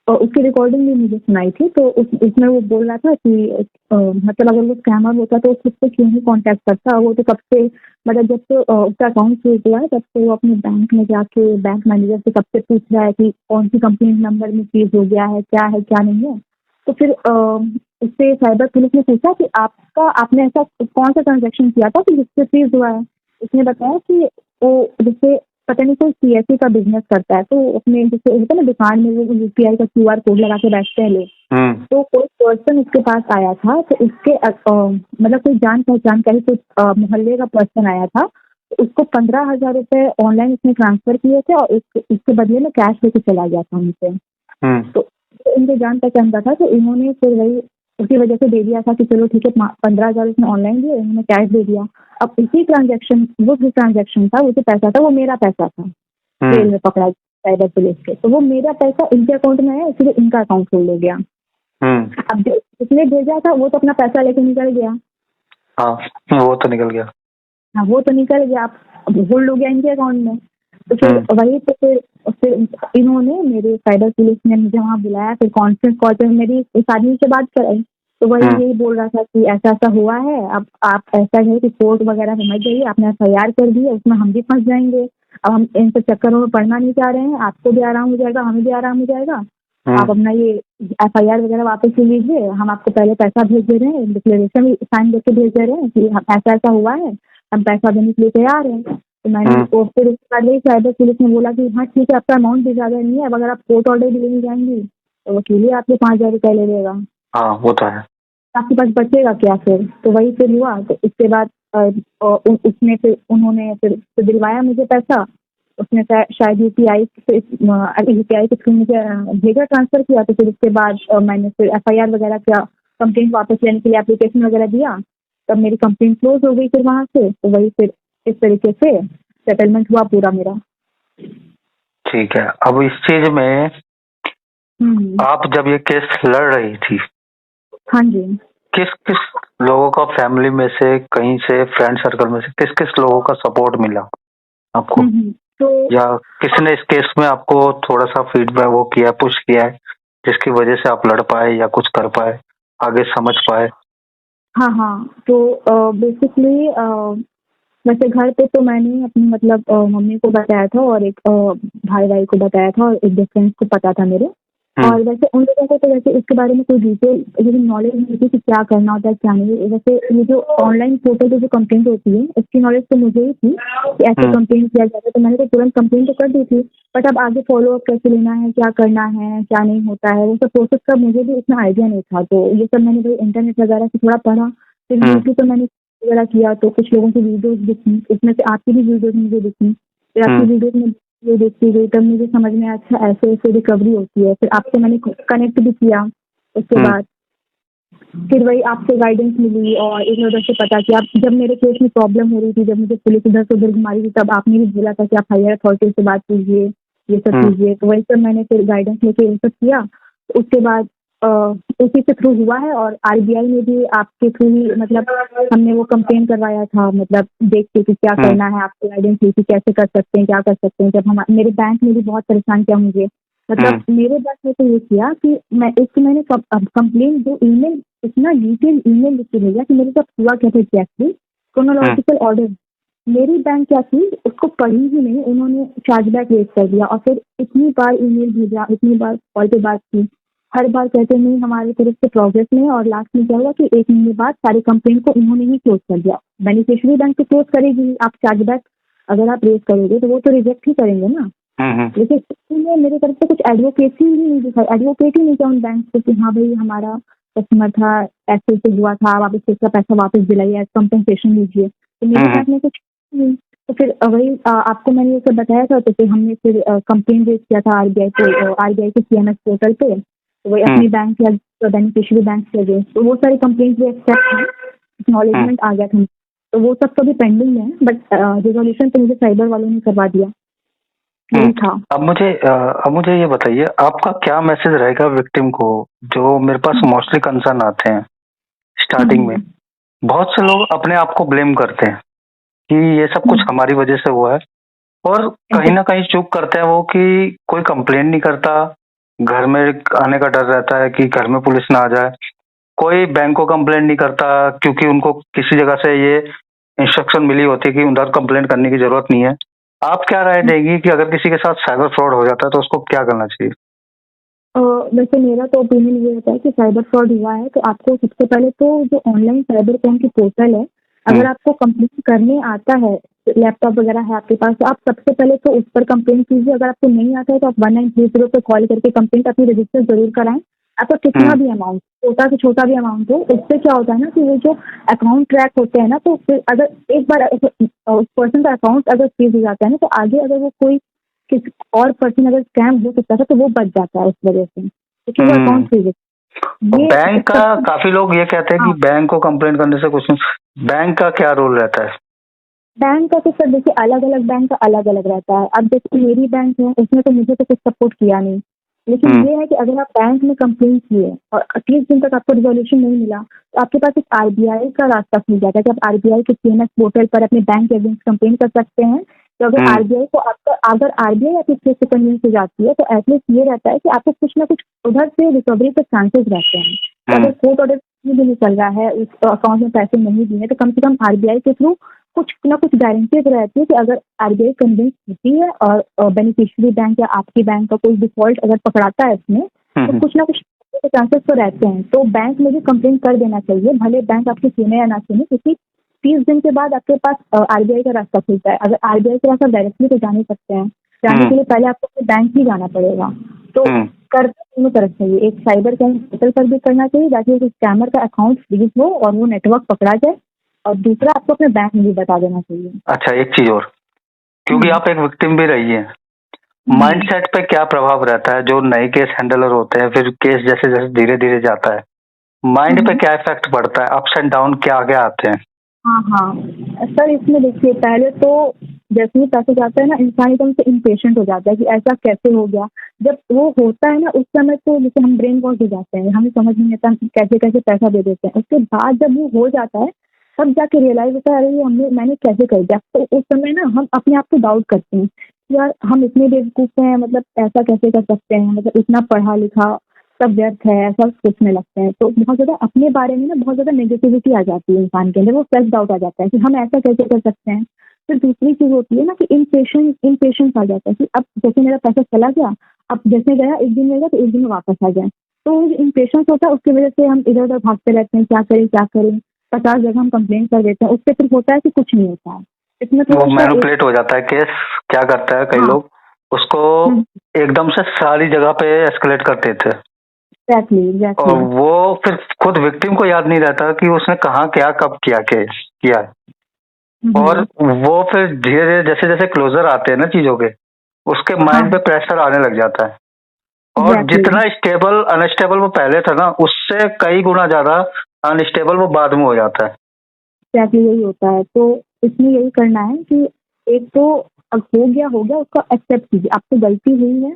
उसकी रिकॉर्डिंग भी मुझे सुनाई थी। तो उसमें वो बोल रहा था कि मतलब अगर वो स्कैमर होता तो खुद से क्यों ही कॉन्टेक्ट करता, वो तो कब से, मतलब जब से उसका अकाउंट फ्रीज हुआ है तब से वो अपने बैंक में जाके बैंक मैनेजर से कब से पूछ रहा है कि कौन सी कंप्लेंट नंबर में फ्रीज हो गया है क्या नहीं है। तो फिर उससे साइबर पुलिस ने पूछा कि आपने ऐसा कौन सा ट्रांजेक्शन किया था कि जिससे फ्रीज हुआ है। उसने बताया कि वो जैसे पता नहीं कोई CSE का बिजनेस करता है, तो अपने जैसे होता है ना दुकान में वो UPI का QR कोड लगा के बैठते हैं लोग, तो कोई पर्सन उसके पास आया था, तो उसके मतलब कोई जान पहचान का ही कुछ मोहल्ले का पर्सन आया था, तो उसको 15,000 रुपए ऑनलाइन उसने ट्रांसफर किए थे और इसके बदले में कैश लेके चला गया था उनसे। तो इनके जान पहचान का था, तो इन्होंने फिर वही उसी वजह से दे दिया था कि चलो ठीक है, 15,000 उसने ऑनलाइन दिए, इन्होंने कैश दे दिया। अब इसी ट्रांजेक्शन, वो जो ट्रांजेक्शन था, वो जो पैसा था, वो मेरा पैसा था, जेल में पकड़ा। साइबर पुलिस के, तो वो मेरा पैसा इनके अकाउंट में आया, इसलिए इनका अकाउंट होल्ड हो गया। अब जो इसने भेजा था वो तो अपना पैसा लेके निकल गया। हाँ, वो तो निकल गया। हाँ, वो तो निकल गया, अब होल्ड हो गया इनके अकाउंट में। तो फिर वही तो फिर इन्होंने, मेरे साइबर पुलिस ने मुझे वहाँ बुलाया, फिर कॉन्फ्रेंस कॉल पे मेरी इस आदमी से बात कराई, तो वही यही बोल रहा था कि ऐसा ऐसा हुआ है, अब आप ऐसा है कि कोर्ट वगैरह में मत जाइए, आपने FIR कर दी है, उसमें हम भी फंस जाएंगे, अब हम इन सब चक्करों में पढ़ना नहीं चाह रहे हैं, आपको भी आराम हो जाएगा, हमें भी आराम हो जाएगा, आप अपना ये FIR वगैरह वापस ले लीजिए, हम आपको पहले पैसा भेज दे रहे हैं, डिक्लेरेशन भी साइन करके भेज दे रहे हैं कि ऐसा ऐसा हुआ है, हम पैसा देने के लिए तैयार हैं। तो मैंने तो फिर उसके बाद वही साइबर पुलिस ने बोला कि हाँ ठीक है, आपका अमाउंट भी ज़्यादा नहीं है, अब अगर आप कोर्ट ऑर्डर भी लेने जाएंगी तो वकील ही आपके 5,000 रुपये ले लेगा। हाँ, वो तो है। आपके पास बचेगा क्या फिर? तो वही फिर हुआ। तो इसके बाद उसने फिर उन्होंने फिर दिलवाया मुझे पैसा, उसने शायद UPI के थ्रू मुझे भेजा, ट्रांसफर किया। तो फिर उसके बाद मैंने फिर FIR वगैरह किया, कंप्लेंट वापस लेने के लिए एप्लीकेशन वगैरह दिया, तब मेरी कंप्लेंट क्लोज हो गई फिर वहाँ से। तो वही फिर इस तरीके से सेटलमेंट हुआ पूरा मेरा। ठीक है, अब इस चीज में आप जब ये केस लड़ रही थी, हाँ जी, किस किस लोगों का, फैमिली में से, कहीं से, फ्रेंड सर्कल में से, किस किस लोगों का सपोर्ट मिला आपको? तो या किसने इस केस में आपको थोड़ा सा फीडबैक वो किया, पुश किया है, जिसकी वजह से आप लड़ पाए या कुछ कर पाए, आगे समझ पाए? हाँ हाँ, तो बेसिकली वैसे घर पे तो मैंने अपनी मतलब मम्मी को बताया था, और एक भाई को बताया था, और एक दो फ्रेंड्स को पता था मेरे। और वैसे उन लोगों को तो वैसे इसके बारे में कोई डिटेल नॉलेज नहीं थी कि क्या करना होता है क्या नहीं। वैसे ये जो ऑनलाइन पोर्टल पे जो कंप्लेंट होती है इसकी नॉलेज तो मुझे ही थी कि ऐसे कंप्लेंट किया जाता है, तो मैंने तो तुरंत कंप्लेंट तो कर दी थी। बट अब आगे फॉलो अप कैसे लेना है, क्या करना है, क्या नहीं होता है, वो सब प्रोसेस का मुझे भी इतना आइडिया नहीं था। तो ये सब मैंने भाई इंटरनेट वगैरह से थोड़ा पढ़ा, फिर यूट्यूब पर मैंने वगैरह किया, तो कुछ लोगों की वीडियोज दिखी, उसमें से आपकी भी वीडियोज मुझे दिखी, फिर आपकी वीडियोज में ये देखती गई, तब मुझे समझ में आया अच्छा ऐसे ऐसे रिकवरी होती है। फिर आपसे मैंने कनेक्ट भी किया, उसके बाद फिर वही आपसे गाइडेंस मिली, और इधर उधर से पता किया। जब मेरे केस में प्रॉब्लम हो रही थी, जब मुझे पुलिस इधर से उधर घुमा रही थी, तब आपने भी बोला था कि आप हायर अथॉरिटी से बात कीजिए, ये सब कीजिए। तो वही सब मैंने फिर गाइडेंस लेके ये सब किया। तो उसके बाद उसी के थ्रू हुआ है, और RBI में भी आपके थ्रू ही मतलब हमने वो कंप्लेन करवाया था, मतलब देख के कि क्या करना है, आपको गाइडेंस ली थी कैसे कर सकते हैं, क्या कर सकते हैं। जब हम मेरे बैंक ने भी बहुत परेशान किया मुझे, मतलब मेरे बैंक ने तो ये किया कि मैंने कंप्लेन जो ईमेल, इतना डिटेल ईमेल लिख के भेजा कि मेरे साथ हुआ क्या था एग्जैक्टली, क्रोनोलॉजिकल ऑर्डर। मेरी बैंक क्या थी, उसको पढ़ी ही नहीं, उन्होंने चार्जबैक रेज कर दिया, और फिर इतनी बार ईमेल भेजा, इतनी बार कॉल पे बात की, हर बार कहते नहीं हमारी तरफ से प्रोग्रेस में है। और लास्ट में क्या हुआ कि 1 महीने बाद सारे कंप्लेंट को उन्होंने ही क्लोज कर दिया। बेनिफिशियरी बैंक तो क्लोज करेगी, आप चार्जबैक अगर आप रेज करोगे तो वो तो रिजेक्ट ही करेंगे ना। लेकिन इसलिए मेरी तरफ से कुछ एडवोकेसी ही नहीं दिखा, एडवोकेट ही नहीं किया उन बैंक को कि हाँ भाई हमारा कस्टमर था, ऐसे ऐसे हुआ था, आप इससे इसका पैसा वापस दिलाइए, कंपनसेशन लीजिए। तो मेरे साथ में कुछ नहीं। तो फिर वही आपको मैंने ये सब बताया था, तो फिर हमने फिर कंप्लेन रेज किया था RBI के CMS पोर्टल पे, तो वही अपनी बैंक या बेनिफिशियरी बैंक से अगेंस्ट। तो वो सारी कंप्लेंट भी एक्सेप्ट हुई, एक्नॉलेजमेंट आ गया था, तो वो सब तो भी पेंडिंग है, बट रिजोल्यूशन तो मुझे साइबर वालों ने करवा दिया। यही था। अब मुझे ये बताइए, आपका क्या मैसेज रहेगा विक्टिम को? जो मेरे पास मोस्टली कंसर्न आते हैं स्टार्टिंग में, बहुत से लोग अपने आप को ब्लेम करते हैं कि ये सब कुछ हमारी वजह से हुआ है, और कहीं ना कहीं चूक करते हैं वो कि कोई कंप्लेन नहीं करता, घर में आने का डर रहता है कि घर में पुलिस ना आ जाए, कोई बैंक को कंप्लेन नहीं करता क्योंकि उनको किसी जगह से ये इंस्ट्रक्शन मिली होती है कि उधर कंप्लेन करने की जरूरत नहीं है। आप क्या राय देंगी कि अगर किसी के साथ साइबर फ्रॉड हो जाता है तो उसको क्या करना चाहिए? वैसे मेरा तो ओपिनियन ये होता है कि साइबर फ्रॉड हुआ है तो आपको सबसे पहले तो जो ऑनलाइन साइबर क्राइम की पोर्टल है, अगर आपको कंप्लेन करने आता है, लैपटॉप वगैरह है आपके पास, तो आप सबसे पहले तो उस पर कंप्लेन कीजिए। अगर आपको नहीं आता है तो आप 1930 पे कॉल करके कंप्लेंट अपनी रजिस्टर जरूर कराएं। आपका कितना भी अमाउंट, छोटा से छोटा भी अमाउंट हो, उससे क्या होता है ना कि वो जो अकाउंट ट्रैक होते हैं ना, तो फिर अगर एक बार उस पर्सन का अकाउंट अगर फ्रीज हो जाता है ना, तो आगे अगर वो कोई किसी और पर्सन अगर स्कैम हो सकता था तो वो बच जाता है उस वजह से, क्योंकि वो अकाउंट फ्रीज है। बैंक का काफी लोग ये कहते हैं कि बैंक को कंप्लेंट करने से कुछ नहीं, बैंक का क्या रोल रहता है? बैंक का तो सर देखिए अलग अलग बैंक का अलग अलग रहता है। अब जैसे मेरी बैंक है उसने तो मुझे तो कुछ सपोर्ट किया नहीं, लेकिन ये है कि अगर आप बैंक में कंप्लेन किए और 30 दिन तक आपको रिजोल्यूशन नहीं मिला तो आपके पास एक आरबीआई का रास्ता खुल जाता है कि आप आरबीआई के सीएमएस पोर्टल पर अपने बैंक के अगेंस्ट कंप्लेन कर सकते हैं। तो अगर आरबीआई को आपका अगर आरबीआई आपके केस से कन्विंस हो जाती है तो एटलीस्ट ये रहता है कि आपको कुछ ना कुछ उधर से रिकवरी के चांसेस रहते हैं। तो अगर कोर्ट ऑर्डर भी नहीं चल रहा है, उस अकाउंट में पैसे नहीं दिए, तो कम से कम आरबीआई के थ्रू कुछ ना कुछ गारंटी रहती है कि अगर आरबीआई कन्विंस होती है और बेनिफिशियरी बैंक या आपकी बैंक का कोई डिफॉल्ट अगर पकड़ाता है इसमें, तो कुछ ना कुछ चांसेस तो रहते हैं। तो बैंक में भी कंप्लेन कर देना चाहिए, भले बैंक आपकी सुने या ना सुने, क्योंकि 30 दिन के बाद आपके पास आरबीआई का रास्ता खुलता है। अगर आरबीआई के पास आप डायरेक्टली तो जा नहीं सकते हैं, जाने के लिए पहले आपको अपने बैंक ही जाना पड़ेगा। तो कर दोनों तरफ चाहिए, एक साइबर क्राइम पोर्टल पर भी करना चाहिए ताकि उस स्कैमर का अकाउंट फ्रीज हो और वो नेटवर्क पकड़ा जाए, और दूसरा आपको अपने बैंक में भी बता देना चाहिए। अच्छा, एक चीज और, क्योंकि आप एक विक्टिम भी रही है, माइंडसेट पे क्या प्रभाव रहता है जो नए केस हैंडलर होते हैं, फिर केस जैसे जैसे धीरे धीरे जाता है, माइंड पे क्या इफेक्ट पड़ता है, अप्स एंड डाउन क्या क्या आते हैं? हाँ हाँ सर, इसमें देखिए पहले तो जैसे ही पैसे जाता है ना, इंसान एकदम से इम्पेशेंट हो जाता है कि ऐसा कैसे हो गया। जब वो होता है ना उस समय तो जैसे हम ब्रेन वॉश हो जाते हैं, हमें समझ नहीं आता कैसे कैसे पैसा दे देते हैं। उसके बाद जब वो हो जाता है तब जाके रियलाइज होता है, अरे मैंने कैसे कर दिया। तो उस समय ना हम अपने आप को डाउट करते हैं, यार हम इतने बेवकूफ़ हैं, मतलब ऐसा कैसे कर सकते हैं, मतलब इतना पढ़ा लिखा सब व्यर्थ है, ऐसा सोचने लगते हैं। तो बहुत ज़्यादा अपने बारे में ना बहुत ज़्यादा नेगेटिविटी आ जाती है इंसान के अंदर, वो सेल्फ डाउट आ जाता है कि हम ऐसा कैसे कर सकते हैं। फिर दूसरी चीज़ होती है ना कि इम्पेशेंस आ जाता है कि अब जैसे मेरा पैसा चला गया, अब जैसे गया एक दिन में गया तो एक दिन में वापस आ जाए। तो इम्पेशेंस होता है, उसकी वजह से हम इधर उधर भागते रहते हैं, क्या करें 50 जगह हम कंप्लेन कर देते हैं, उससे फिर होता है कि कुछ नहीं होता है। इसमें वो मैनिपुलेट हो जाता है केस। क्या करता है कई लोग उसको एकदम से सारी जगह पे एस्केलेट कर देते हैं, एग्जैक्टली। और वो फिर खुद विक्टिम को याद नहीं रहता कि उसने कहाँ क्या कब किया है। और वो फिर धीरे धीरे जैसे जैसे क्लोजर आते हैं ना चीजों के, उसके माइंड पे प्रेशर आने लग जाता है, और जितना स्टेबल अनस्टेबल वो पहले था ना, उससे कई गुना ज्यादा अनस्टेबल वो बाद में हो जाता है। एग्जैक्टली यही होता है। तो इसमें यही करना है कि एक तो अब हो गया उसका एक्सेप्ट कीजिए, आपसे गलती हुई है,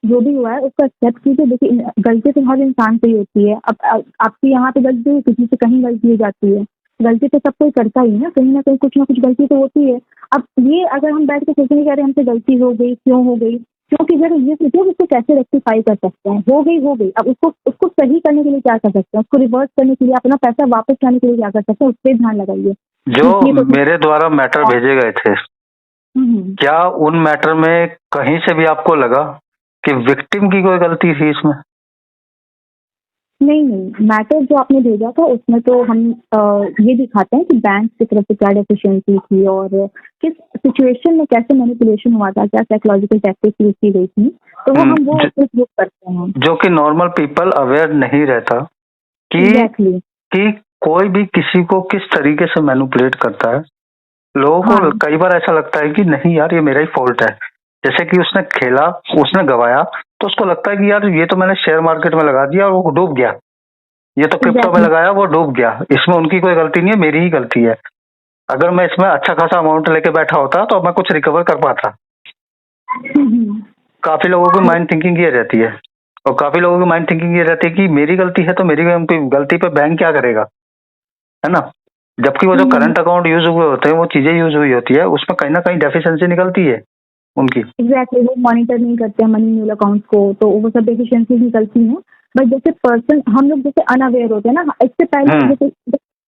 जो भी हुआ है उसको एक्सेप्ट कीजिए। देखिए गलती तो हर इंसान से ही होती है। अब आपकी यहाँ पे गलती हुई, किसी से कहीं गलती हो जाती है, गलती तो सब कोई करता ही ना कहीं कुछ ना कुछ गलती तो होती है। अब ये अगर हम बैठ के सोचेंगे कि अरे हमसे गलती हो गई, क्यों हो गई, क्योंकि जब ये सोचिए उसको कैसे रेक्टिफाई कर सकते हैं। हो गई, अब उसको सही करने के लिए क्या कर सकते हैं, उसको रिवर्स करने के लिए, अपना पैसा वापस लाने के लिए क्या कर सकते हैं, उस पर ध्यान लगाइए। जो मेरे द्वारा मैटर भेजे गए थे, क्या उन मैटर में कहीं से भी आपको लगा कि विक्टिम की कोई गलती थी इसमें? नहीं, मैटर जो आपने भेजा था उसमें तो हम ये दिखाते हैं कि बैंक की तरफ से क्या डेफिशिएंसी थी और किस सिचुएशन में कैसे मैनिपुलेशन हुआ था, क्या साइकोलॉजिकल टैक्टिक्स यूज की गई थी, तो वो प्रूव करते हैं। जो कि नॉर्मल पीपल अवेयर नहीं रहता कि कोई भी किसी को किस तरीके से मैनिपुलेट करता है। लोगों को कई बार ऐसा लगता है कि नहीं यार ये मेरा ही फॉल्ट है, जैसे कि उसने खेला, उसने गवाया, तो उसको लगता है कि यार ये तो मैंने शेयर मार्केट में लगा दिया और वो डूब गया, ये तो क्रिप्टो में लगाया वो डूब गया, इसमें उनकी कोई गलती नहीं है, मेरी ही गलती है। अगर मैं इसमें अच्छा खासा अमाउंट लेके बैठा होता तो मैं कुछ रिकवर कर पाता। काफी लोगों की माइंड थिंकिंग ये रहती है, और काफी लोगों की माइंड थिंकिंग ये रहती है कि मेरी गलती है तो मेरी गलती पे बैंक क्या करेगा, है ना। जबकि वो जो करंट अकाउंट यूज हुए होते हैं, वो चीजें यूज हुई होती है, उसमें कहीं ना कहीं डेफिशिएंसी निकलती है उनकी। एग्जैक्टली, वो मॉनिटर नहीं करते हैं मनी म्यूल अकाउंट को, तो वो सब डेफिशिएंसी निकलती हैं। बट जैसे पर्सन हम लोग जैसे अनअवेयर होते हैं ना, इससे पहले जैसे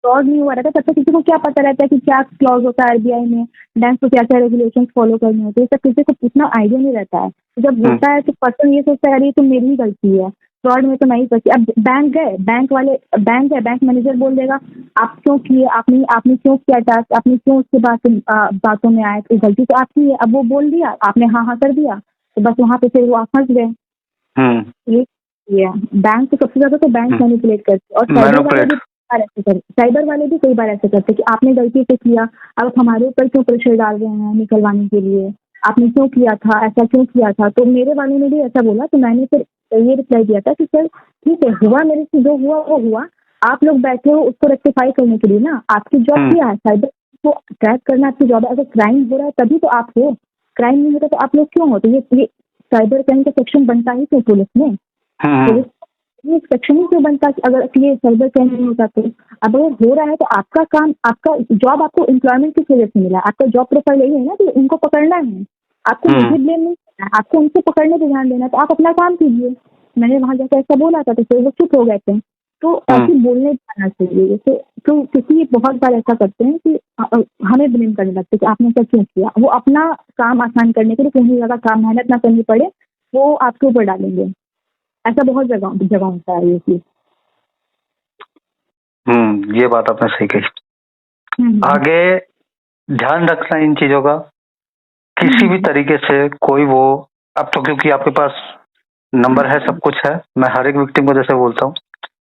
फ्रॉड नहीं हुआ रहता तब तक किसी को क्या पता रहता है कि क्या क्लॉज होता है आरबीआई में, बैंक को क्या क्या रेगुलेशन फॉलो करने होते हैं, सब किसी को उतना आइडिया नहीं रहता है। तो जब होता है तो पर्सन ये सोचता है अरे ये तो मेरी ही गलती है, फ्रॉड में तो मैं ही फंसी। अब बैंक गए, बैंक मैनेजर बोल देगा आप क्यों किए, आपने क्यों किया टास्क, आपने क्यों उसके बाद बातों में आए, तो गलती तो आपकी है। अब वो बोल दिया, आपने हाँ कर दिया, तो बस वहाँ पे फिर वो आप फंस गए। ये बैंक तो सबसे ज्यादा तो बैंक मैनिपुलेट करते और साइबर वाले भी कई बार ऐसे करते कि आपने गलती से किया, अब हमारे ऊपर क्यों प्रेशर डाल रहे हैं निकलवाने के लिए, आपने क्यों किया था, ऐसा क्यों किया था। तो मेरे वाले ने भी ऐसा बोला, तो मैंने फिर ये रिप्लाई दिया था कि सर ठीक है, हुआ मेरे से जो हुआ वो हुआ, आप लोग बैठे हो उसको रेक्टिफाई करने के लिए ना, आपकी जॉब क्या है, साइबर को ट्रैक करना आपकी जॉब है। अगर क्राइम हो रहा है तभी तो आप हो, क्राइम नहीं होता तो आप लोग क्यों होते? ये साइबर क्राइम का सेक्शन बनता ही तो पुलिस में, पुलिस ये सेक्शन ही क्यों बनता कि अगर ये साइबर क्राइम नहीं होता तो। अब अगर हो रहा है तो आपका काम, आपका जॉब, आपको एम्प्लॉयमेंट किस वजह से मिला? आपका जॉब प्रोफाइल यही है ना कि उनको पकड़ना है, आपको मुझे ब्लेम नहीं करना है, आपको उनको पकड़ने पे ध्यान देना है, तो आप अपना काम कीजिए। मैंने वहां जाकर ऐसा बोला था तो फिर वो चुप हो गए थे। तो ऐसे बोलने जाना चाहिए जैसे, तो क्योंकि बहुत बार ऐसा करते हैं कि हमें ब्लेम करने लगते हैं कि आपने ऐसा क्यों किया। वो अपना काम आसान करने के लिए कहीं ज्यादा काम मेहनत ना करनी पड़े वो आपके ऊपर डालेंगे। ऐसा बहुत जगह जगह होता है ये चीज। ये बात आपने सही कही। आगे ध्यान रखना इन चीजों का, किसी भी तरीके से कोई वो, अब तो क्योंकि आपके पास नंबर है, सब कुछ है, मैं हर एक विक्टिम को जैसे बोलता हूँ,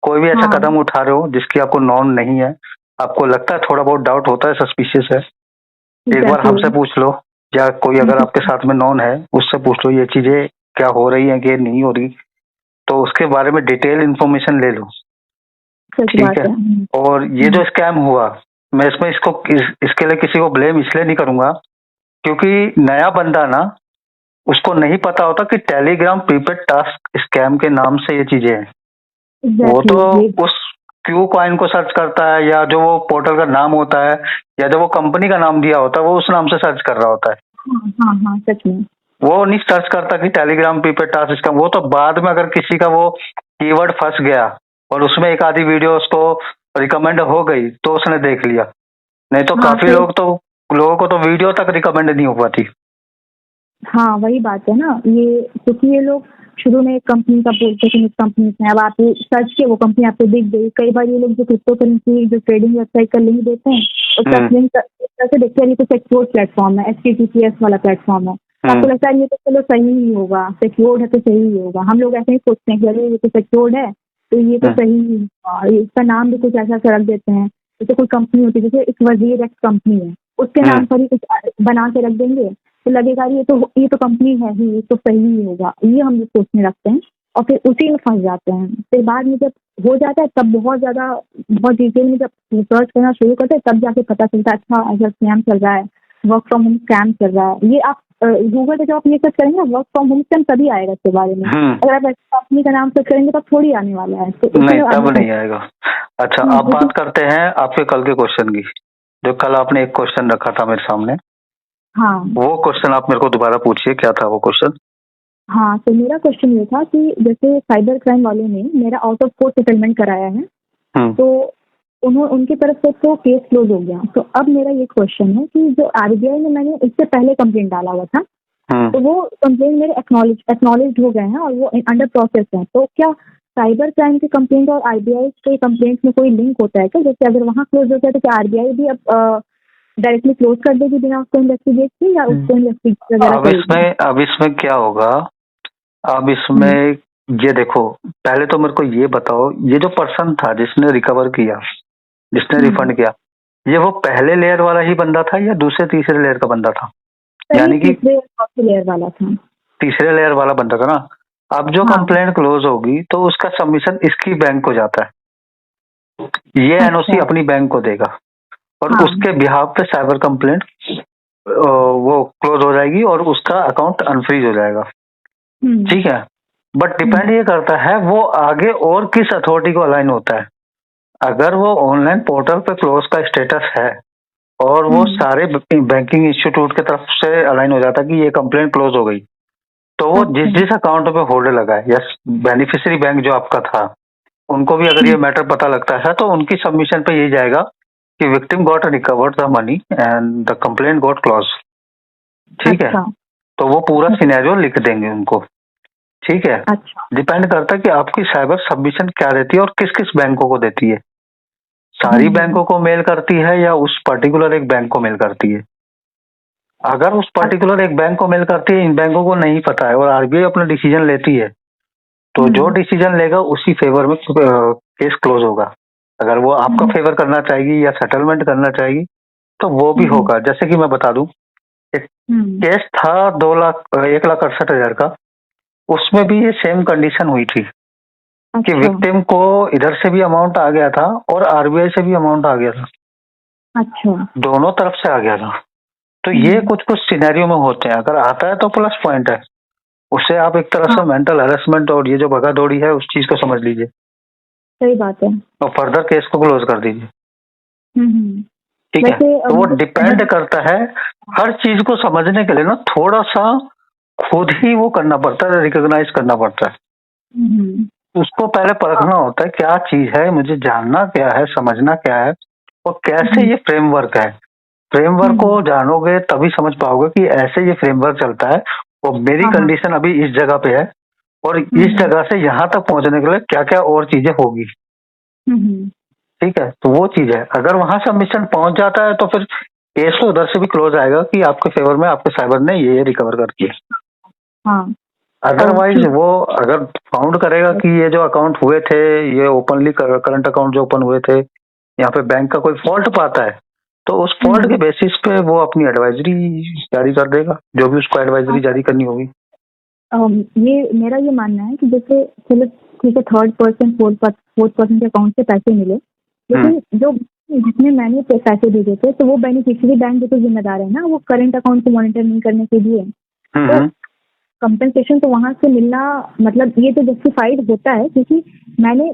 कोई भी ऐसा कदम उठा रहे हो जिसकी आपको नॉन नहीं है, आपको लगता है, थोड़ा बहुत डाउट होता है, सस्पिशियस है, एक बार हमसे पूछ लो, या कोई अगर आपके साथ में नॉन है उससे पूछ लो ये चीजें क्या हो रही है कि नहीं हो रही, तो उसके बारे में डिटेल इन्फॉर्मेशन ले लो। ठीक है। और ये जो स्कैम हुआ, मैं इसमें इसके लिए किसी को ब्लेम इसलिए नहीं करूंगा क्योंकि नया बंदा ना, उसको नहीं पता होता कि टेलीग्राम प्रीपेड टास्क स्कैम के नाम से ये चीजें हैं। वो तो उस क्यू कॉइन को सर्च करता है, या जो वो पोर्टल का नाम होता है, या जो वो कंपनी का नाम दिया होता है वो उस नाम से सर्च कर रहा होता है। हाँ, सच में वो नहीं सर्च करता कि टेलीग्राम प्रीपेड टास्क स्कैम। वो तो बाद में अगर किसी का वो कीवर्ड फंस गया और उसमें एक आधी वीडियो उसको रिकमेंड हो गई तो उसने देख लिया, नहीं तो काफी लोगों को तो वीडियो तक रिकमेंड नहीं हो पाती। हाँ, वही बात है ना, ये क्योंकि ये लोग शुरू में एक कंपनी का बोलते हैं कि इस कंपनी से, अब आप सर्च किए वो कंपनी आपको दिख गई। कई बार ये लोग जो क्रिप्टो करेंसी जो ट्रेडिंग वेबसाइट का लिंक देते हैं उसका लिंक कैसे देखते हैं, ये तो सिक्योर प्लेटफॉर्म है, HTTPS वाला प्लेटफॉर्म है, आपको लगता है ये तो चलो सही ही होगा, सिक्योर्ड है तो सही ही होगा। हम लोग ऐसे ही सोचते हैं कि अरे ये तो सिक्योर्ड है तो ये तो सही ही होगा, इसका नाम भी कुछ ऐसा रख देते हैं जैसे कोई कंपनी होती है, जैसे एक वजीर एक्स कंपनी है उसके नाम पर ही कुछ बना के रख देंगे तो लगेगा ये तो कंपनी है ही, ये तो सही ही होगा, ये हम लोग सोचने लगते हैं और फिर उसी में फंस जाते हैं। फिर बाद में जब हो जाता है तब बहुत डिटेल में जब रिसर्च करना शुरू करते हैं तब जाके पता चलता है अच्छा ऐसा स्कैम चल रहा है, वर्क फ्रॉम होम स्कैम चल रहा है। ये आप गूगल पे जब आप ये सर्च करेंगे ना वर्क फ्रॉम होम स्कैम तभी आएगा इसके बारे में। अगर आप कंपनी का नाम सर्च करेंगे तब थोड़ी आने वाला है, तो नहीं तब नहीं आएगा। अच्छा, आप बात करते हैं आपके कल के क्वेश्चन की, जो कल आपने एक क्वेश्चन रखा था मेरे सामने। हाँ, वो क्वेश्चन आप मेरे को दोबारा पूछिए, क्या था वो क्वेश्चन? हाँ, तो मेरा क्वेश्चन ये था कि जैसे साइबर क्राइम वालों ने मेरा आउट ऑफ कोर्ट सेटलमेंट कराया है तो उनकी तरफ से तो केस क्लोज हो गया। तो अब मेरा ये क्वेश्चन है कि जो RBI में मैंने इससे पहले कंप्लेंट डाला हुआ था तो वो कंप्लेंट मेरे एक्नॉलेज हो गए हैं और वो अंडर प्रोसेस है। तो क्या साइबर क्राइम की कंप्लेंट और RBI के कंप्लेंट में कोई लिंक होता है क्या? जैसे अगर वहाँ क्लोज होता है तो क्या RBI भी अब डायरेक्टली क्लोज कर देगी बिना उसको इन्वेस्टिगेट की, या उसको इन्वेस्टिगेट वगैरह? अब इसमें क्या होगा, अब इसमें ये देखो, पहले तो मेरे को ये बताओ, ये जो पर्सन था जिसने रिकवर किया, जिसने रिफंड किया, ये वो पहले लेयर वाला ही बंदा था या दूसरे तीसरे लेयर का बंदा था? यानी कि तीसरे लेयर वाला था। तीसरे लेयर वाला बंदा था ना। अब जो कंप्लेंट क्लोज होगी तो उसका सबमिशन इसकी बैंक को जाता है, ये NOC अपनी बैंक को देगा और उसके बिहाफ पे साइबर कंप्लेंट वो क्लोज हो जाएगी और उसका अकाउंट अनफ्रीज हो जाएगा। ठीक है, बट डिपेंड ये करता है वो आगे और किस अथॉरिटी को अलाइन होता है। अगर वो ऑनलाइन पोर्टल पे क्लोज का स्टेटस है और वो सारे बैंकिंग इंस्टीट्यूट की तरफ से अलाइन हो जाता है कि ये कंप्लेंट क्लोज हो गई, तो वो जिस अकाउंट पे होल्ड लगा है या बेनिफिशियरी बैंक जो आपका था, उनको भी अगर ये मैटर पता लगता है तो उनकी सबमिशन पे यही जाएगा कि victim got recovered the money and the complaint got close. ठीक है, तो वो पूरा सिनेरियो लिख देंगे उनको। ठीक है, डिपेंड करता है कि आपकी साइबर सबमिशन क्या रहती है और किस किस बैंकों को देती है, सारी बैंकों को मेल करती है या उस पर्टिकुलर एक बैंक को मेल करती है। अगर उस पर्टिकुलर एक बैंक को मेल करती है, इन बैंकों को नहीं पता है और RBI अपना डिसीजन लेती है, तो जो डिसीजन लेगा उसी फेवर में केस क्लोज होगा। अगर वो आपका फेवर करना चाहेगी या सेटलमेंट करना चाहेगी तो वो भी होगा। जैसे कि मैं बता दूं, एक केस था 1,68,000 का, उसमें भी ये सेम कंडीशन हुई थी कि विक्टिम को इधर से भी अमाउंट आ गया था और RBI से भी अमाउंट आ गया था। अच्छा। दोनों तरफ से आ गया था। तो ये कुछ कुछ सिनेरियो में होते हैं, अगर आता है तो प्लस पॉइंट है, उससे आप एक तरह से हाँ, मेंटल हैरेसमेंट और ये जो भगा दौड़ी है उस चीज को समझ लीजिए सही बात है। और फर्दर केस को क्लोज कर दीजिए। हम्म। ठीक है, वैसे तो वो मुझे डिपेंड करता है, हर चीज को समझने के लिए ना थोड़ा सा खुद ही वो करना पड़ता है, रिकॉग्नाइज करना पड़ता है। हम्म, उसको पहले परखना होता है क्या चीज है, मुझे जानना क्या है, समझना क्या है और कैसे ये फ्रेमवर्क है। फ्रेमवर्क को जानोगे तभी समझ पाओगे कि ऐसे ये फ्रेमवर्क चलता है और मेरी हाँ हाँ। कंडीशन अभी इस जगह पे है और इस जगह से यहाँ तक पहुंचने के लिए क्या क्या और चीजें होगी। हम्म, ठीक है, तो वो चीज है, अगर वहां सबमिशन पहुंच जाता है तो फिर केस तो उधर से भी क्लोज आएगा कि आपके फेवर में आपके साइबर ने ये रिकवर कर किया। हाँ। और अदरवाइज वो अगर फाउंड करेगा कि ये जो अकाउंट हुए थे, ये ओपनली करंट अकाउंट जो ओपन हुए थे, यहाँ पे बैंक का कोई फॉल्ट पाता है तो उस फॉल्ट के बेसिस पे वो अपनी एडवाइजरी जारी कर देगा, जो भी उसको एडवाइजरी जारी करनी होगी। ये मेरा ये मानना है कि जैसे चलो ठीक है, थर्ड पर्सन फोर्थ पर्सन के अकाउंट से पैसे मिले, लेकिन जो जिसमें मैंने पैसे भेजे थे तो वो बेनिफिशियरी बैंक जो तो जिम्मेदार है ना वो करंट अकाउंट को मॉनिटर नहीं करने के लिए। तो कंपनसेशन तो वहां से मिलना मतलब ये तो जस्टिफाइड होता है, क्योंकि मैंने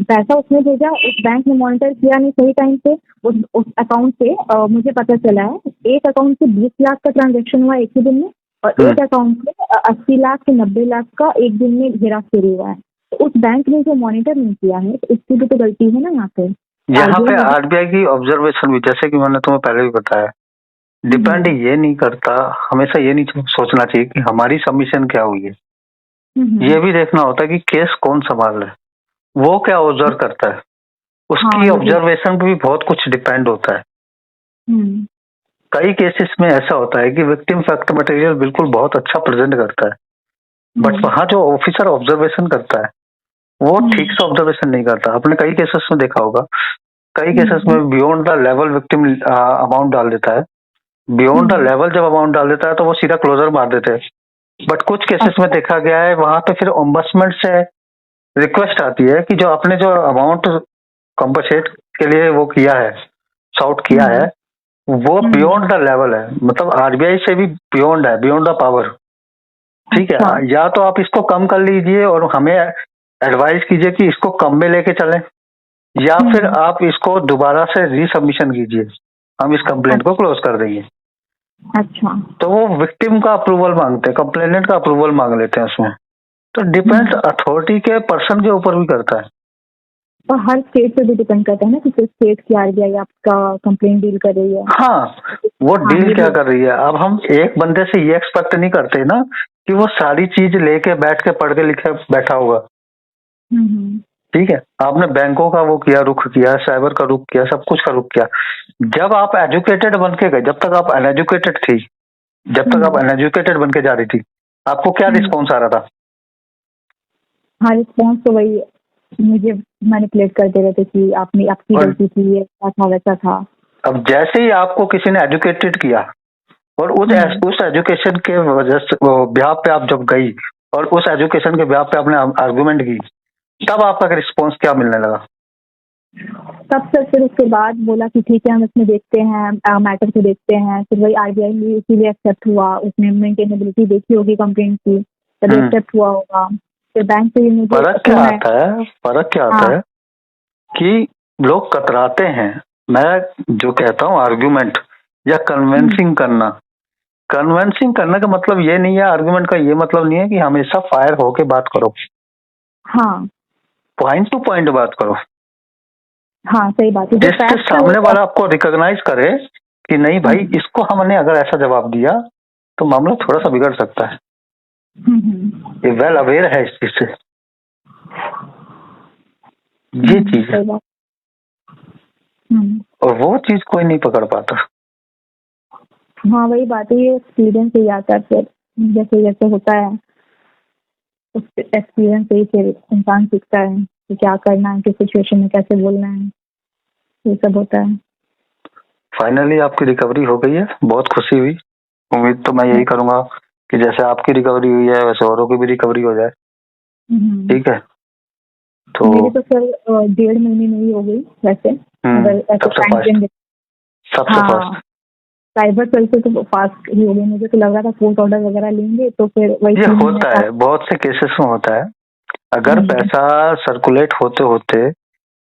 पैसा उसने भेजा, उस बैंक ने मॉनिटर किया नहीं सही टाइम पे, उस अकाउंट से मुझे पता चला है एक अकाउंट से 20 लाख का ट्रांजेक्शन हुआ एक ही दिन में और एक अकाउंट से 80 लाख से 90 लाख का एक दिन में हेरा फेरी हुआ है। तो उस बैंक ने जो मॉनिटर नहीं किया है तो इसकी भी तो गलती है ना यहाँ पे। यहाँ पे आरबीआई की ऑब्जर्वेशन भी, जैसे कि मैंने तुम्हें पहले भी बताया, डिपेंड ये नहीं करता, हमेशा ये नहीं सोचना चाहिए कि हमारी सबमिशन क्या हुई है। ये भी देखना होता है कि केस कौन संभाल रहा है, वो क्या ऑब्जर्व करता है, उसकी ऑब्जर्वेशन पे भी बहुत कुछ डिपेंड होता है। कई केसेस में ऐसा होता है कि विक्टिम फैक्ट मटेरियल बिल्कुल बहुत अच्छा प्रेजेंट करता है, बट वहाँ जो ऑफिसर ऑब्जर्वेशन करता है वो ठीक से ऑब्जर्वेशन नहीं करता। आपने कई केसेस में देखा होगा, कई केसेस में beyond the level victim amount डाल देता है, बियॉन्ड द लेवल जब अमाउंट डाल देता है तो वो सीधा क्लोजर मार देते हैं। बट कुछ केसेस में देखा गया है वहां पे फिर ओम्बड्समैन से रिक्वेस्ट आती है कि जो आपने जो अमाउंट कंपनसेट के लिए वो किया है, सॉर्ट किया है, वो बियॉन्ड द लेवल है, मतलब आरबीआई से भी बियॉन्ड है, बियॉन्ड द पावर। ठीक है, या तो आप इसको कम कर लीजिए और हमें एडवाइस कीजिए कि इसको कम में लेके चलें, या फिर आप इसको दोबारा से रीसबमिशन कीजिए, हम इस कंप्लेंट को क्लोज कर देंगे। अच्छा, तो वो विक्टिम का अप्रूवल मांगते हैं, कंप्लेनेंट का अप्रूवल मांग लेते हैं उसमें। तो डिपेंड अथॉरिटी के पर्सन के ऊपर भी करता है और हर स्टेट पे भी डिपेंड करता है ना कि किस स्टेट की आरबीआई आपका कंप्लेंट डील कर रही है। हाँ, वो डील क्या कर रही है। अब हम एक बंदे से ये एक्सपेक्ट नहीं करते ना कि वो सारी चीज लेके बैठ के पढ़ के लिखे बैठा होगा। ठीक है, आपने बैंकों का वो किया, रुख किया, साइबर का रुख किया, सब कुछ का रुख किया। जब आप एजुकेटेड बन के गए, जब तक आप अनएजुकेटेड थी, जब तक आप अनएजुकेटेड बन के जा रही थी, आपको क्या रिस्पॉन्स आ रहा था? हाँ, रिस्पॉन्स तो वही मुझे मैनिपुलेट करते रहते कि आपने आपकी गलती थी, ये ऐसा था वैसा था। अब जैसे ही आपको किसी ने एजुकेटेड किया और उस एजुकेशन के वजह से ब्याह पे आप जब गई और उस एजुकेशन के ब्याह पे आपने आर्गुमेंट की, तब आपका रिस्पॉन्स क्या मिलने लगा? तब से फिर उसके बाद बोला कि ठीक है हम इसमें देखते हैं, मैटर को देखते हैं। फिर वही आरबीआई में इसीलिए एक्सेप्ट हुआ, उसने मेंटेनेबिलिटी देखी होगी कंप्लेंट की, तभी एक्सेप्ट हुआ होगा। फिर बैंक से मुझे फर्क क्या आता है, फर्क क्या आता है कि लोग कतराते हैं। मैं जो कहता हूँ आर्ग्यूमेंट या कन्विंसिंग करना, कन्विंसिंग करने का मतलब ये नहीं है, आर्ग्यूमेंट का ये मतलब नहीं है कि हमेशा फायर होके बात करो। हाँ, पॉइंट टू पॉइंट बात करो। हाँ, सही बात है। जिससे सामने वाला आपको रिकॉग्नाइज करे कि नहीं भाई, इसको हमने अगर ऐसा जवाब दिया तो मामला थोड़ा सा बिगड़ सकता है। ये वेल अवेयर है इस चीज से, ये चीज है। और वो चीज कोई नहीं पकड़ पाता। हाँ, वही बात है, ये एक्सपीरियंस ही आता है। फिर जैसे जैसे होता है उस एक्सपीरियंस से ही फिर इंसान सीखता है कि क्या करना है, किस सिचुएशन में कैसे बोलना है, ये सब होता है। फाइनली आपकी रिकवरी हो गई है, बहुत खुशी हुई। उम्मीद तो मैं यही करूंगा कि जैसे आपकी रिकवरी हुई है वैसे औरों की भी रिकवरी हो जाए। ठीक है, तो मेरी तो सर 1.5 महीने में ही हो गई वैसे। अगर ऐसे सबसे हाँ, फर्स्ट। साइबर सेल से तो फास्ट ही हो गई। मुझे तो लग रहा था कोर्ट ऑर्डर वगैरह लेंगे तो फिर वही ये 3 महीने होता का। है, बहुत से केसेस में होता है। अगर पैसा सर्कुलेट होते होते,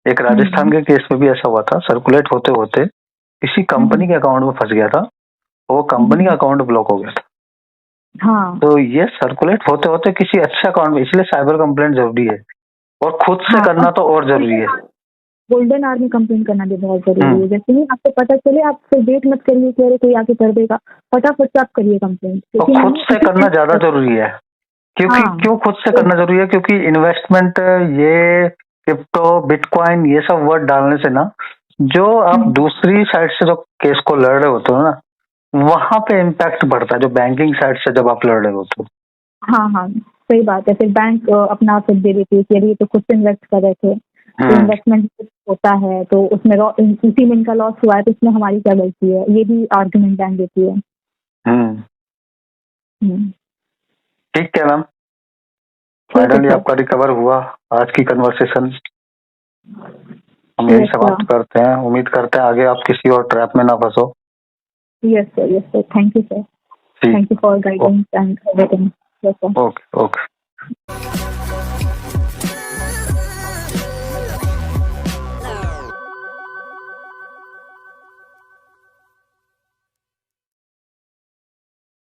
एक राजस्थान के केस में भी ऐसा हुआ था, सर्कुलेट होते होते किसी कंपनी के अकाउंट में फंस गया था, वो कंपनी का अकाउंट ब्लॉक हो गया था। हाँ, तो ये सर्कुलेट होते होते किसी अच्छे अकाउंट में, इसलिए साइबर कंप्लेंट जरूरी है, और खुद से हाँ, करना तो और जरूरी है। गोल्डन आवर में कंप्लेन करना भी बहुत जरूरी है। जैसे ही आपको पता चले, आप फिर वेट मत करिए कि अरे कोई आके कर देगा, फटाफट से आप करिए कंप्लेन। और खुद से करना ज्यादा जरूरी है, क्योंकि हाँ। क्यों खुद से करना जरूरी है, क्योंकि इन्वेस्टमेंट, ये क्रिप्टो, बिटकॉइन, ये सब वर्ड डालने से ना, जो आप दूसरी साइड से जो केस को लड़ रहे होते हो ना, वहां पे इम्पैक्ट बढ़ता है, जो बैंकिंग साइड से जब आप लड़ रहे होते हो। हाँ, हाँ, सही बात है। फिर बैंक अपना फिर दे देती है कि अरे ये तो खुद से इन्वेस्ट कर रहे थे, तो इन्वेस्टमेंट होता है तो उसमें उसी में इनका लॉस हुआ है, तो इसमें हमारी क्या गलती है, ये भी आर्गुमेंट बैंक देती है। ठीक है मैम, ठीक है फाइनली सर। आपका रिकवर हुआ। आज की कन्वर्सेशन हम यही यस समाप्त करते हैं। उम्मीद करते हैं आगे आप किसी और ट्रैप में ना फंसो। Sir, yes sir, thank you sir, ठीक, thank you for guidance and everything. Yes sir. Okay okay.